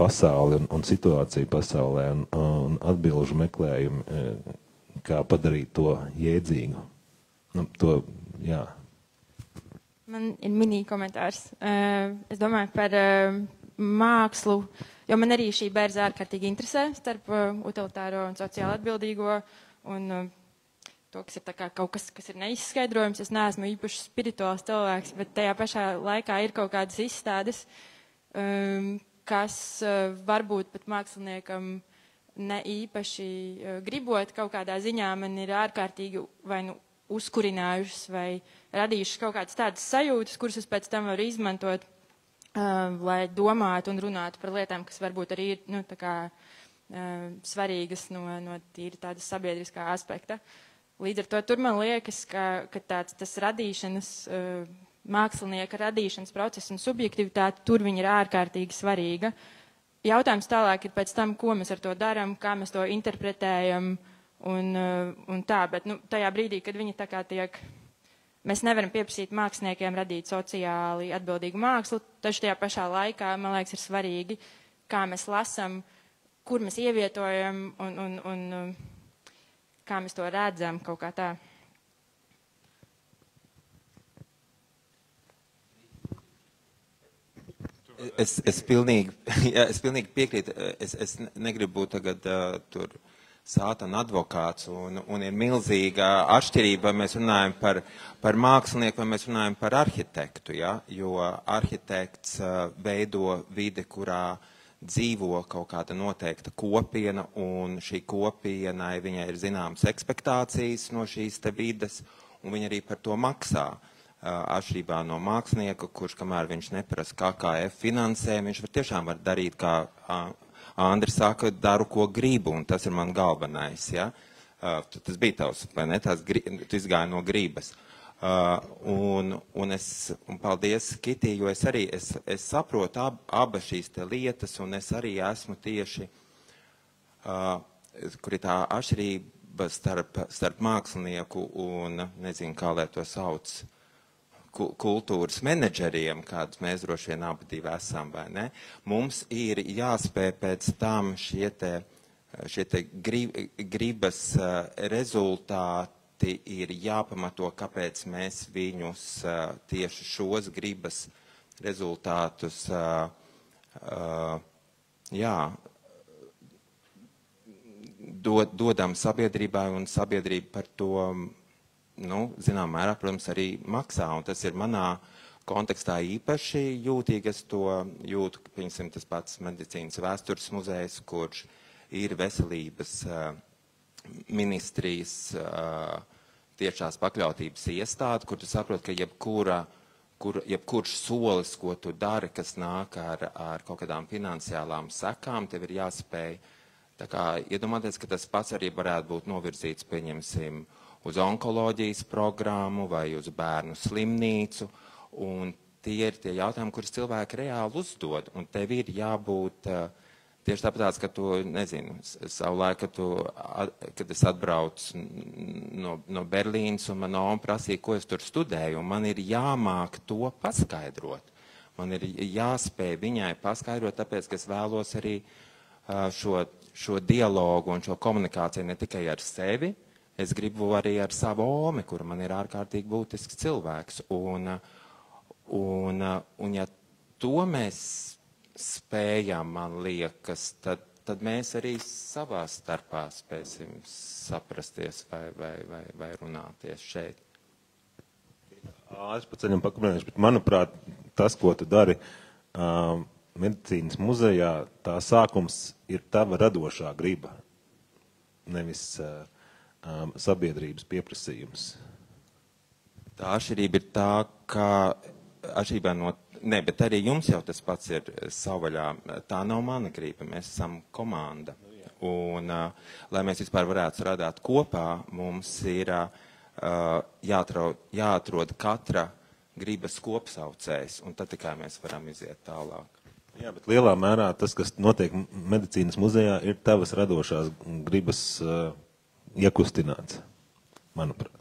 pasauli un situāciju pasaulē un atbilžu meklējumi, kā padarīt to jēdzīgu. Jā. Man ir mini komentārs. Es domāju par mākslu, jo man arī šī bērza ārkārtīgi interesē starp utilitāro un sociāli atbildīgo un to, kas ir tā kā kaut kas ir neizskaidrojums. Es neesmu īpaši spirituāls cilvēks, bet tajā pašā laikā ir kaut kādas izstādes, kas varbūt pat māksliniekam ne īpaši gribot kaut kādā ziņā man ir ārkārtīgi vai uzkurinājušas vai radījušas kaut kādas tādas sajūtas, kuras es pēc tam varu izmantot lai domātu un runātu par lietām, kas varbūt arī ir nu, tā kā, svarīgas no tīri tādas sabiedriskā aspekta. Līdz ar to tur man liekas, ka tas radīšanas, mākslinieka radīšanas process un subjektivitāte, tur viņa ir ārkārtīgi svarīga. Jautājums tālāk ir pēc tam, ko mēs ar to daram, kā mēs to interpretējam un tā, bet nu, tajā brīdī, kad viņi tā kā tiek, mēs nevaram pieprasīt māksliniekiem radīt sociāli atbildīgu mākslu, taču tajā pašā laikā, man liekas, ir svarīgi, kā mēs lasam, kur mēs ievietojam un kā mēs to redzam kaut kā tā. Es pilnīgi piekrītu. Es negribu būt tagad tur sātana advokāts un ir milzīga atšķirība, vai mēs runājam par mākslinieku, vai mēs runājam par arhitektu, ja? Jo arhitekts veido vide, kurā dzīvo kaut kāda noteikta kopiena, un šī kopienai viņai ir zināmas ekspektācijas no šīs te vides, un viņa arī par to maksā. Atšķirībā no mākslinieka, kurš, kamēr viņš neprasa KKF finansējumu, viņš tiešām var darīt, kā Andris saka, daru, ko gribu, un tas ir man galvenais. Ja? Tas bija tavs, vai ne? Tu izgāji no gribas. Un paldies, Kitī, jo es saprotu abas šīs te lietas, un es arī esmu tieši, kur ir tā atšķirība starp mākslinieku un, nezinu, kā lai to sauc, kultūras menedžeriem, kādus mēs droši vien abi divi esam, vai ne? Mums ir jāspēj pēc tam šie te gribas rezultāti ir jāpamato, kāpēc mēs viņus tieši šos gribas rezultātus dodam sabiedrībai, un sabiedrība par to, nu, zinām mērā, protams, arī maksā, un tas ir manā kontekstā īpaši jūtīgi. Es to jūtu, piemēram, tas pats medicīnas vēstures muzejs, kurš ir veselības ministrijas tiešās pakļautības iestāde, kur tu saproti, ka jebkurš solis, ko tu dari, kas nāk ar kaut kādām finansiālām sekām, tev ir jāspēj tā kā iedomāties, ka tas pats arī varētu būt novirzīts, pieņemsim, uz onkoloģijas programmu vai uz bērnu slimnīcu, un tie ir tie jautājumi, kurus cilvēki reāli uzdod, un tev ir jābūt tieši tāpēc, ka tu, nezinu, savulaik, kad es atbraucu no Berlīnas, un man oma prasīja, ko es tur studēju, un man ir jāmāk to paskaidrot. Man ir jāspēj viņai paskaidrot, tāpēc, ka es vēlos arī šo dialogu un šo komunikāciju ne tikai ar sevi, es gribu arī ar savu omi, kura man ir ārkārtīgi būtisks cilvēks. Un ja to mēs spējam, man liekas, tad mēs arī savā starpā spēsim saprasties vai runāties šeit. Es pa ceļam pakomentēšu, bet manuprāt, tas, ko tu dari medicīnas muzejā, tā sākums ir tava radošā griba, nevis sabiedrības pieprasījums. Tā atšķirība ir tā, ka atšķirībā no bet arī jums jau tas pats ir savvaļā. Tā nav mana griba, mēs esam komanda. Un, lai mēs vispār varētu strādāt kopā, mums ir jāatrod katra gribas kopsaucējs, un tad tikai mēs varam iziet tālāk. Jā, bet lielā mērā tas, kas notiek medicīnas muzejā, ir tavas radošās gribas iekustināts, manuprāt.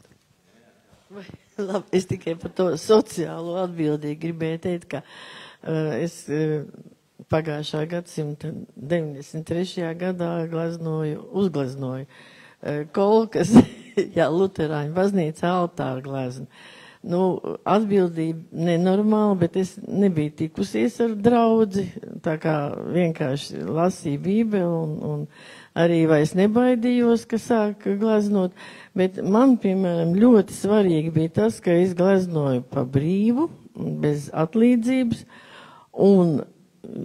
Labi, es tikai par to sociālo atbildību gribēju teikt, ka es pagājušā gadsimta 93. gadā uzgleznoju kolkas, Luterāņu baznīca altāra glezna. Atbildība nenormāla, bet es nebiju tikusies ar draudzi, tā kā vienkārši lasīju Bībeli un arī vairs nebaidījos, ka sāk gleznot, bet man, piemēram, ļoti svarīgi bija tas, ka es gleznoju pa brīvu, bez atlīdzības, un,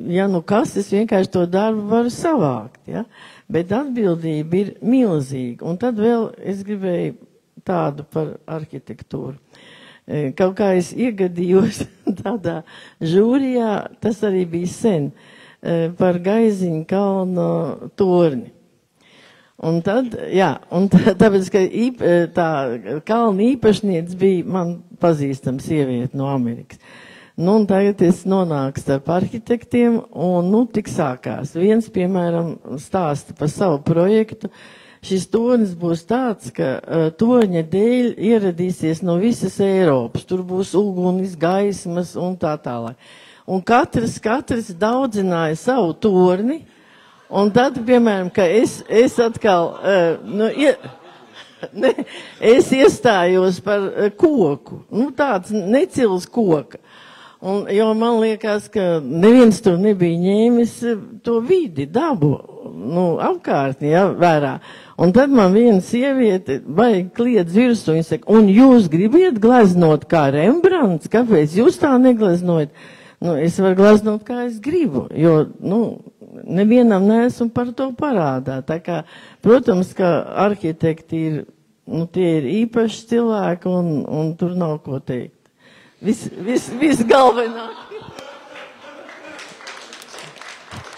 ja nu kas, es vienkārši to darbu varu savākt, ja? Bet atbildība ir milzīga, un tad vēl es gribēju tādu par arhitektūru. Kaut kā es iegadījos tādā žūrijā, tas arī bija sen, par Gaiziņu kalnu torni. Un tad, tāpēc, ka tā kalna īpašniece bija man pazīstama sieviete no Amerikas. Nu, un tagad es nonāku starp arhitektiem, un, tik sākās. Viens, piemēram, stāsta par savu projektu. Šis tornis būs tāds, ka torņa dēļ ieradīsies no visas Eiropas. Tur būs ugunis, gaismas un tā tālāk. Un katrs daudzināja savu torni, un tad, piemēram, ka es atkal, es iestājos par koku, tāds necils koka. Un, jo man liekas, ka neviens tur nebija ņēmis to vidi, dabu, apkārtni, vērā. Un tad man viena sieviete baigi kliedz virsū, viņa saka, un jūs gribiet gleznot kā Rembrandts, kāpēc jūs tā negleznojat? Es varu gleznot, kā es gribu, jo, nevienam neesmu par to parādā. Tā kā, protams, ka arhitekti ir, tie ir īpaši cilvēki, un tur nav ko teikt. Viss galvenāk.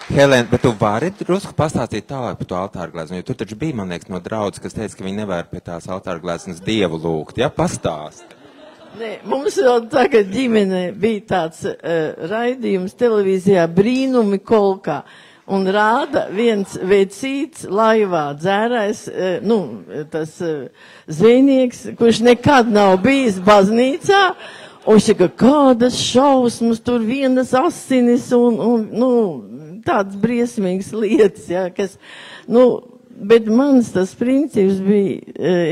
Helēna, bet tu vari drusku pastāstīt tālāk par to altāru gleznu, jo tur taču bija, man liekas, no draudzes, kas teica, ka viņi nevar pie tās altāru gleznas Dievu lūgt. Pastāsti. Nē, mums vēl tagad ģimene bija tāds raidījums televīzijā Brīnumi kolkā. Un rāda viens vecīts laivā dzērājs, tas zvejnieks, kurš nekad nav bijis baznīcā, un šķiet, kādas šausmas, tur vienas asinis un tādas briesmīgas lietas, kas, bet mans tas princips bija,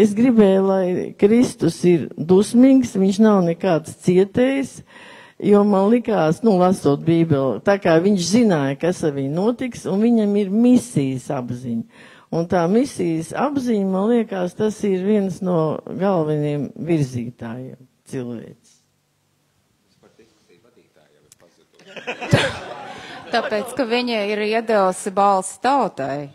es gribēju, lai Kristus ir dusmīgs, viņš nav nekāds cietējs, jo man likās, lasot Bībeli, tā kā viņš zināja, kas ar viņu notiks, un viņam ir misijas apziņa. Un tā misijas apziņa, man liekas, tas ir viens no galvenajiem virzītājiem cilvēks. Tāpēc, ka viņa ir iedevusi balsi tautai.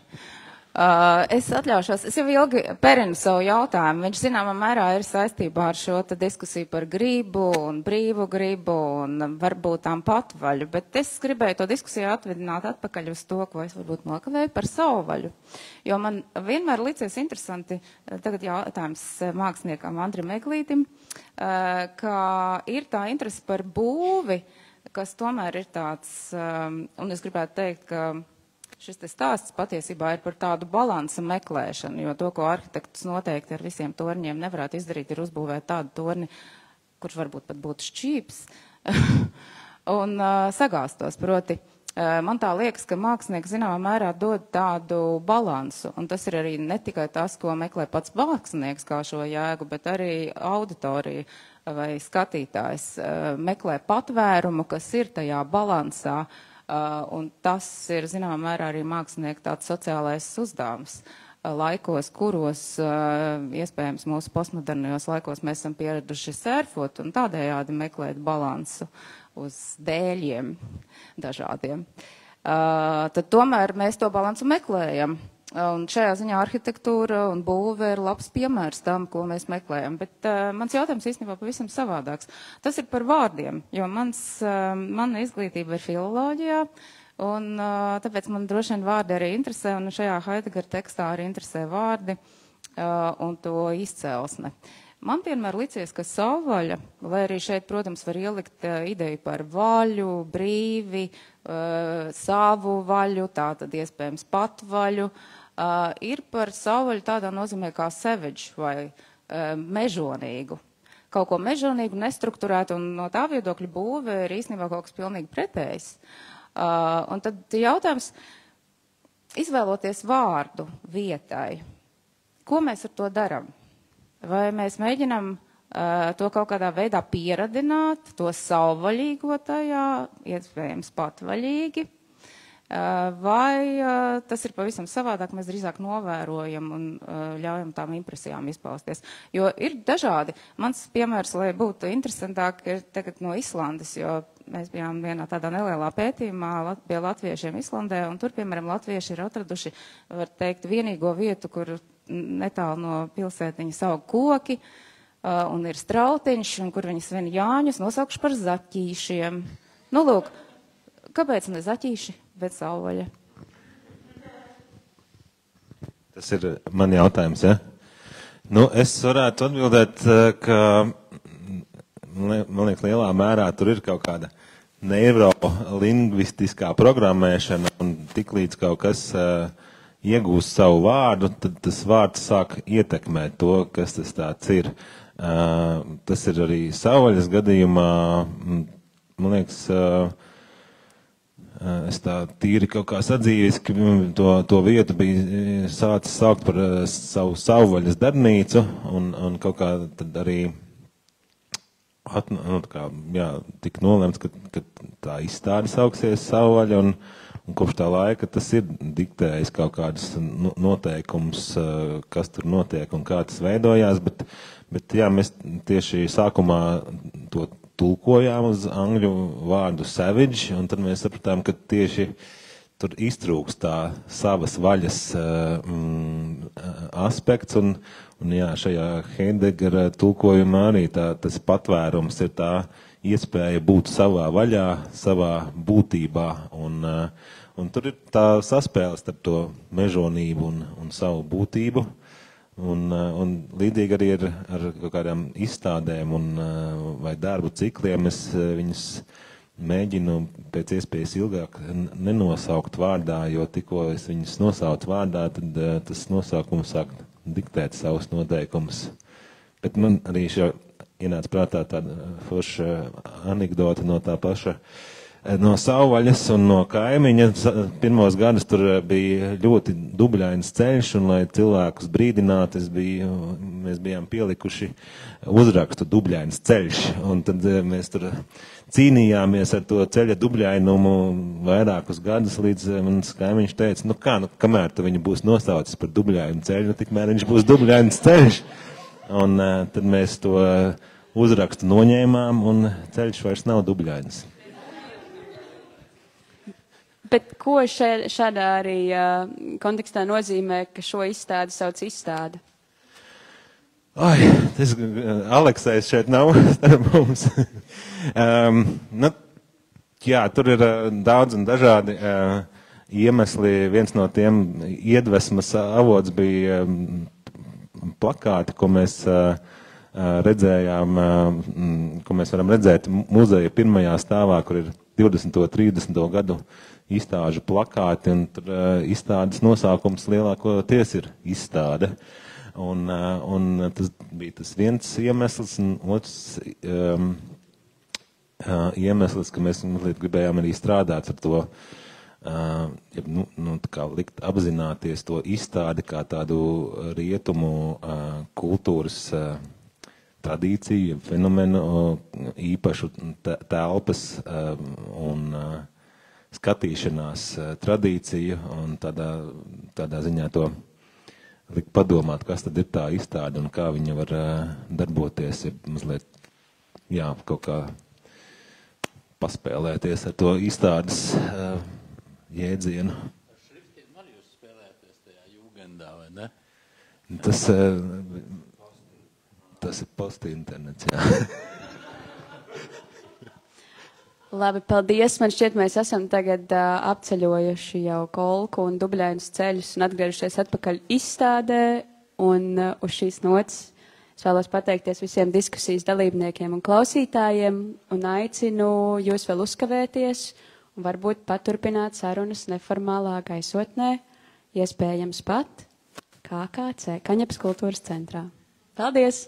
Es atļaušos, es jau ilgi perinu savu jautājumu. Viņš zināmā mērā ir saistībā ar šo diskusiju par gribu un brīvu gribu un varbūt tām patvaļu, bet es gribēju to diskusiju atvedināt atpakaļ uz to, ko es varbūt nokavēju par savu vaļu. Jo man vienmēr licies interesanti, tagad jautājums māksliniekam Andrim Eglītim, ka ir tā interese par būvi, kas tomēr ir tāds, un es gribētu teikt, ka šis stāsts patiesībā ir par tādu balansa meklēšanu, jo to, ko arhitekts noteikti ar visiem torņiem nevarētu izdarīt, ir uzbūvēt tādu torni, kurš varbūt pat būtu šķīps, un sagāstos, proti. Man tā liekas, ka mākslinieks zināmā mērā dod tādu balansu, un tas ir arī ne tikai tas, ko meklē pats mākslinieks kā šo jēgu, bet arī auditorija vai skatītājs meklē patvērumu, kas ir tajā balansā, un tas ir, zināmā mērā, arī mākslinieka tāds sociālais uzdevums. Laikos, kuros, iespējams, mūsu postmodernajos laikos mēs esam pieraduši sērfot un tādējādi meklēt balansu uz dēļiem dažādiem. Tad tomēr mēs to balansu meklējam. Un šajā ziņā arhitektūra un būve ir labs piemērs tam, ko mēs meklējam. Bet mans jautājums īstenībā pavisam savādāks. Tas ir par vārdiem, jo mana izglītība ir filoloģijā, un tāpēc man droši vien vārdi arī interesē, un šajā Heidegera tekstā arī interesē vārdi un to izcelsme. Man vienmēr licies, ka savvaļa, lai arī šeit, protams, var ielikt ideju par vaļu, brīvi, savu vaļu, tātad iespējams patvaļu, ir par savvaļu tādā nozīmē kā savage vai mežonīgu. Kaut ko mežonīgu, nestrukturētu, un no tā viedokļa būve ir īstenībā kaut kas pilnīgi pretējs. Un tad jautājums, izvēloties vārdu vietai, ko mēs ar to daram? Vai mēs mēģinam to kaut kādā veidā pieradināt, to savvaļīgo tajā, iespējams patvaļīgi, vai tas ir pavisam savādāk, mēs drīzāk novērojam un ļaujam tām impresijām izpausties. Jo ir dažādi. Mans piemērs, lai būtu interesantāk, ir tagad no Islandes, jo mēs bijām vienā tādā nelielā pētījumā pie latviešiem Islandē, un tur, piemēram, latvieši ir atraduši, var teikt, vienīgo vietu, kur netālu no pilsētiņas aug koki, un ir Strautiņš, un kur viņi svin Jāņus, nosaukšu par zaķīšiem. Nu, lūk, kāpēc ne zaķīši, bet savvaļa? Tas ir man jautājums, ja? Nu, es varētu atbildēt, ka, man liekas, lielā mērā tur ir kaut kāda neirolingvistiskā programmēšana, un tiklīdz kaut kas iegūst savu vārdu, tad tas vārds sāk ietekmēt to, kas tas tāds ir. Tas ir arī savvaļas gadījumā, man liekas, es tā tīri kaut kā sadzīviski to vietu bija sācis saukt par savu savvaļas darbnīcu, un kaut kā tad arī tika nolemts, ka tā izstāde sauksies savvaļa, un kopš tā laika tas ir diktējis kaut kādus noteikumus, kas tur notiek un kā tas veidojās, bet jā, mēs tieši sākumā to tulkojām uz angļu vārdu savage, un tad mēs sapratām, ka tieši tur iztrūkst tā savas vaļas aspekts, un jā, šajā Heideggera tulkojumā arī tas patvērums ir tā iespēja būt savā vaļā, savā būtībā, un tur ir tā saspēle starp to mežonību un savu būtību, un līdzīgi arī ar kaut kādām izstādēm vai darbu cikliem es viņus mēģinu pēc iespējas ilgāk nenosaukt vārdā, jo tikko es viņus nosaucu vārdā, tad tas nosaukums sāk diktēt savus noteikumus. Bet man arī ienāca prātā tāda forša anekdota no tā paša, no savvaļas un no kaimiņa. Pirmos gadus tur bija ļoti dubļains ceļš, un lai cilvēkus brīdinātu, mēs bijām pielikuši uzrakstu dubļains ceļš, un tad mēs tur cīnījāmies ar to ceļa dubļainumu vairākus gadus, līdz mans kaimiņš teica, kamēr tu viņu būs nosaucis par dubļainu ceļu, tikmēr viņš būs dubļains ceļš. Un tad mēs to uzrakstu noņēmām, un ceļš vairs nav dubļains. Bet ko šādā arī kontekstā nozīmē, ka šo izstādi sauc izstāde? Aleksējs šeit nav starp mums. Jā, tur ir daudz un dažādi iemesli. Viens no tiem iedvesmas avots bija plakāti, ko mēs redzējām, ko mēs varam redzēt muzeja pirmajā stāvā, kur ir 20. un 30. gadu izstāžu plakāti, un tur izstādes nosaukums lielākoties ir izstāde. Un tas bija tas viens iemesls, un otrs iemesls, ka mēs gribējām arī strādāt ar to, kā likt apzināties to izstādi kā tādu rietumu kultūras tradīciju, fenomenu, īpašu telpas un skatīšanās tradīciju, un tādā ziņā to likt padomāt, kas tad ir tā izstāde un kā viņa var darboties, ja mazliet, kaut kā paspēlēties ar to izstādes jēdzienu. Ar šriftiem arī jūs spēlēties tajā jūgendā, vai ne? Tas ir postinternets, jā. Labi, paldies. Man šķiet, mēs esam tagad apceļojuši jau Kolku un Dubļainus ceļus un atgriežušies atpakaļ izstādē. Un uz šīs nots es vēlos pateikties visiem diskusijas dalībniekiem un klausītājiem un aicinu jūs vēl uzkavēties un varbūt paturpināt sarunas neformālā gaisotnē, iespējams pat KKC, Kaņepes kultūras centrā. Paldies!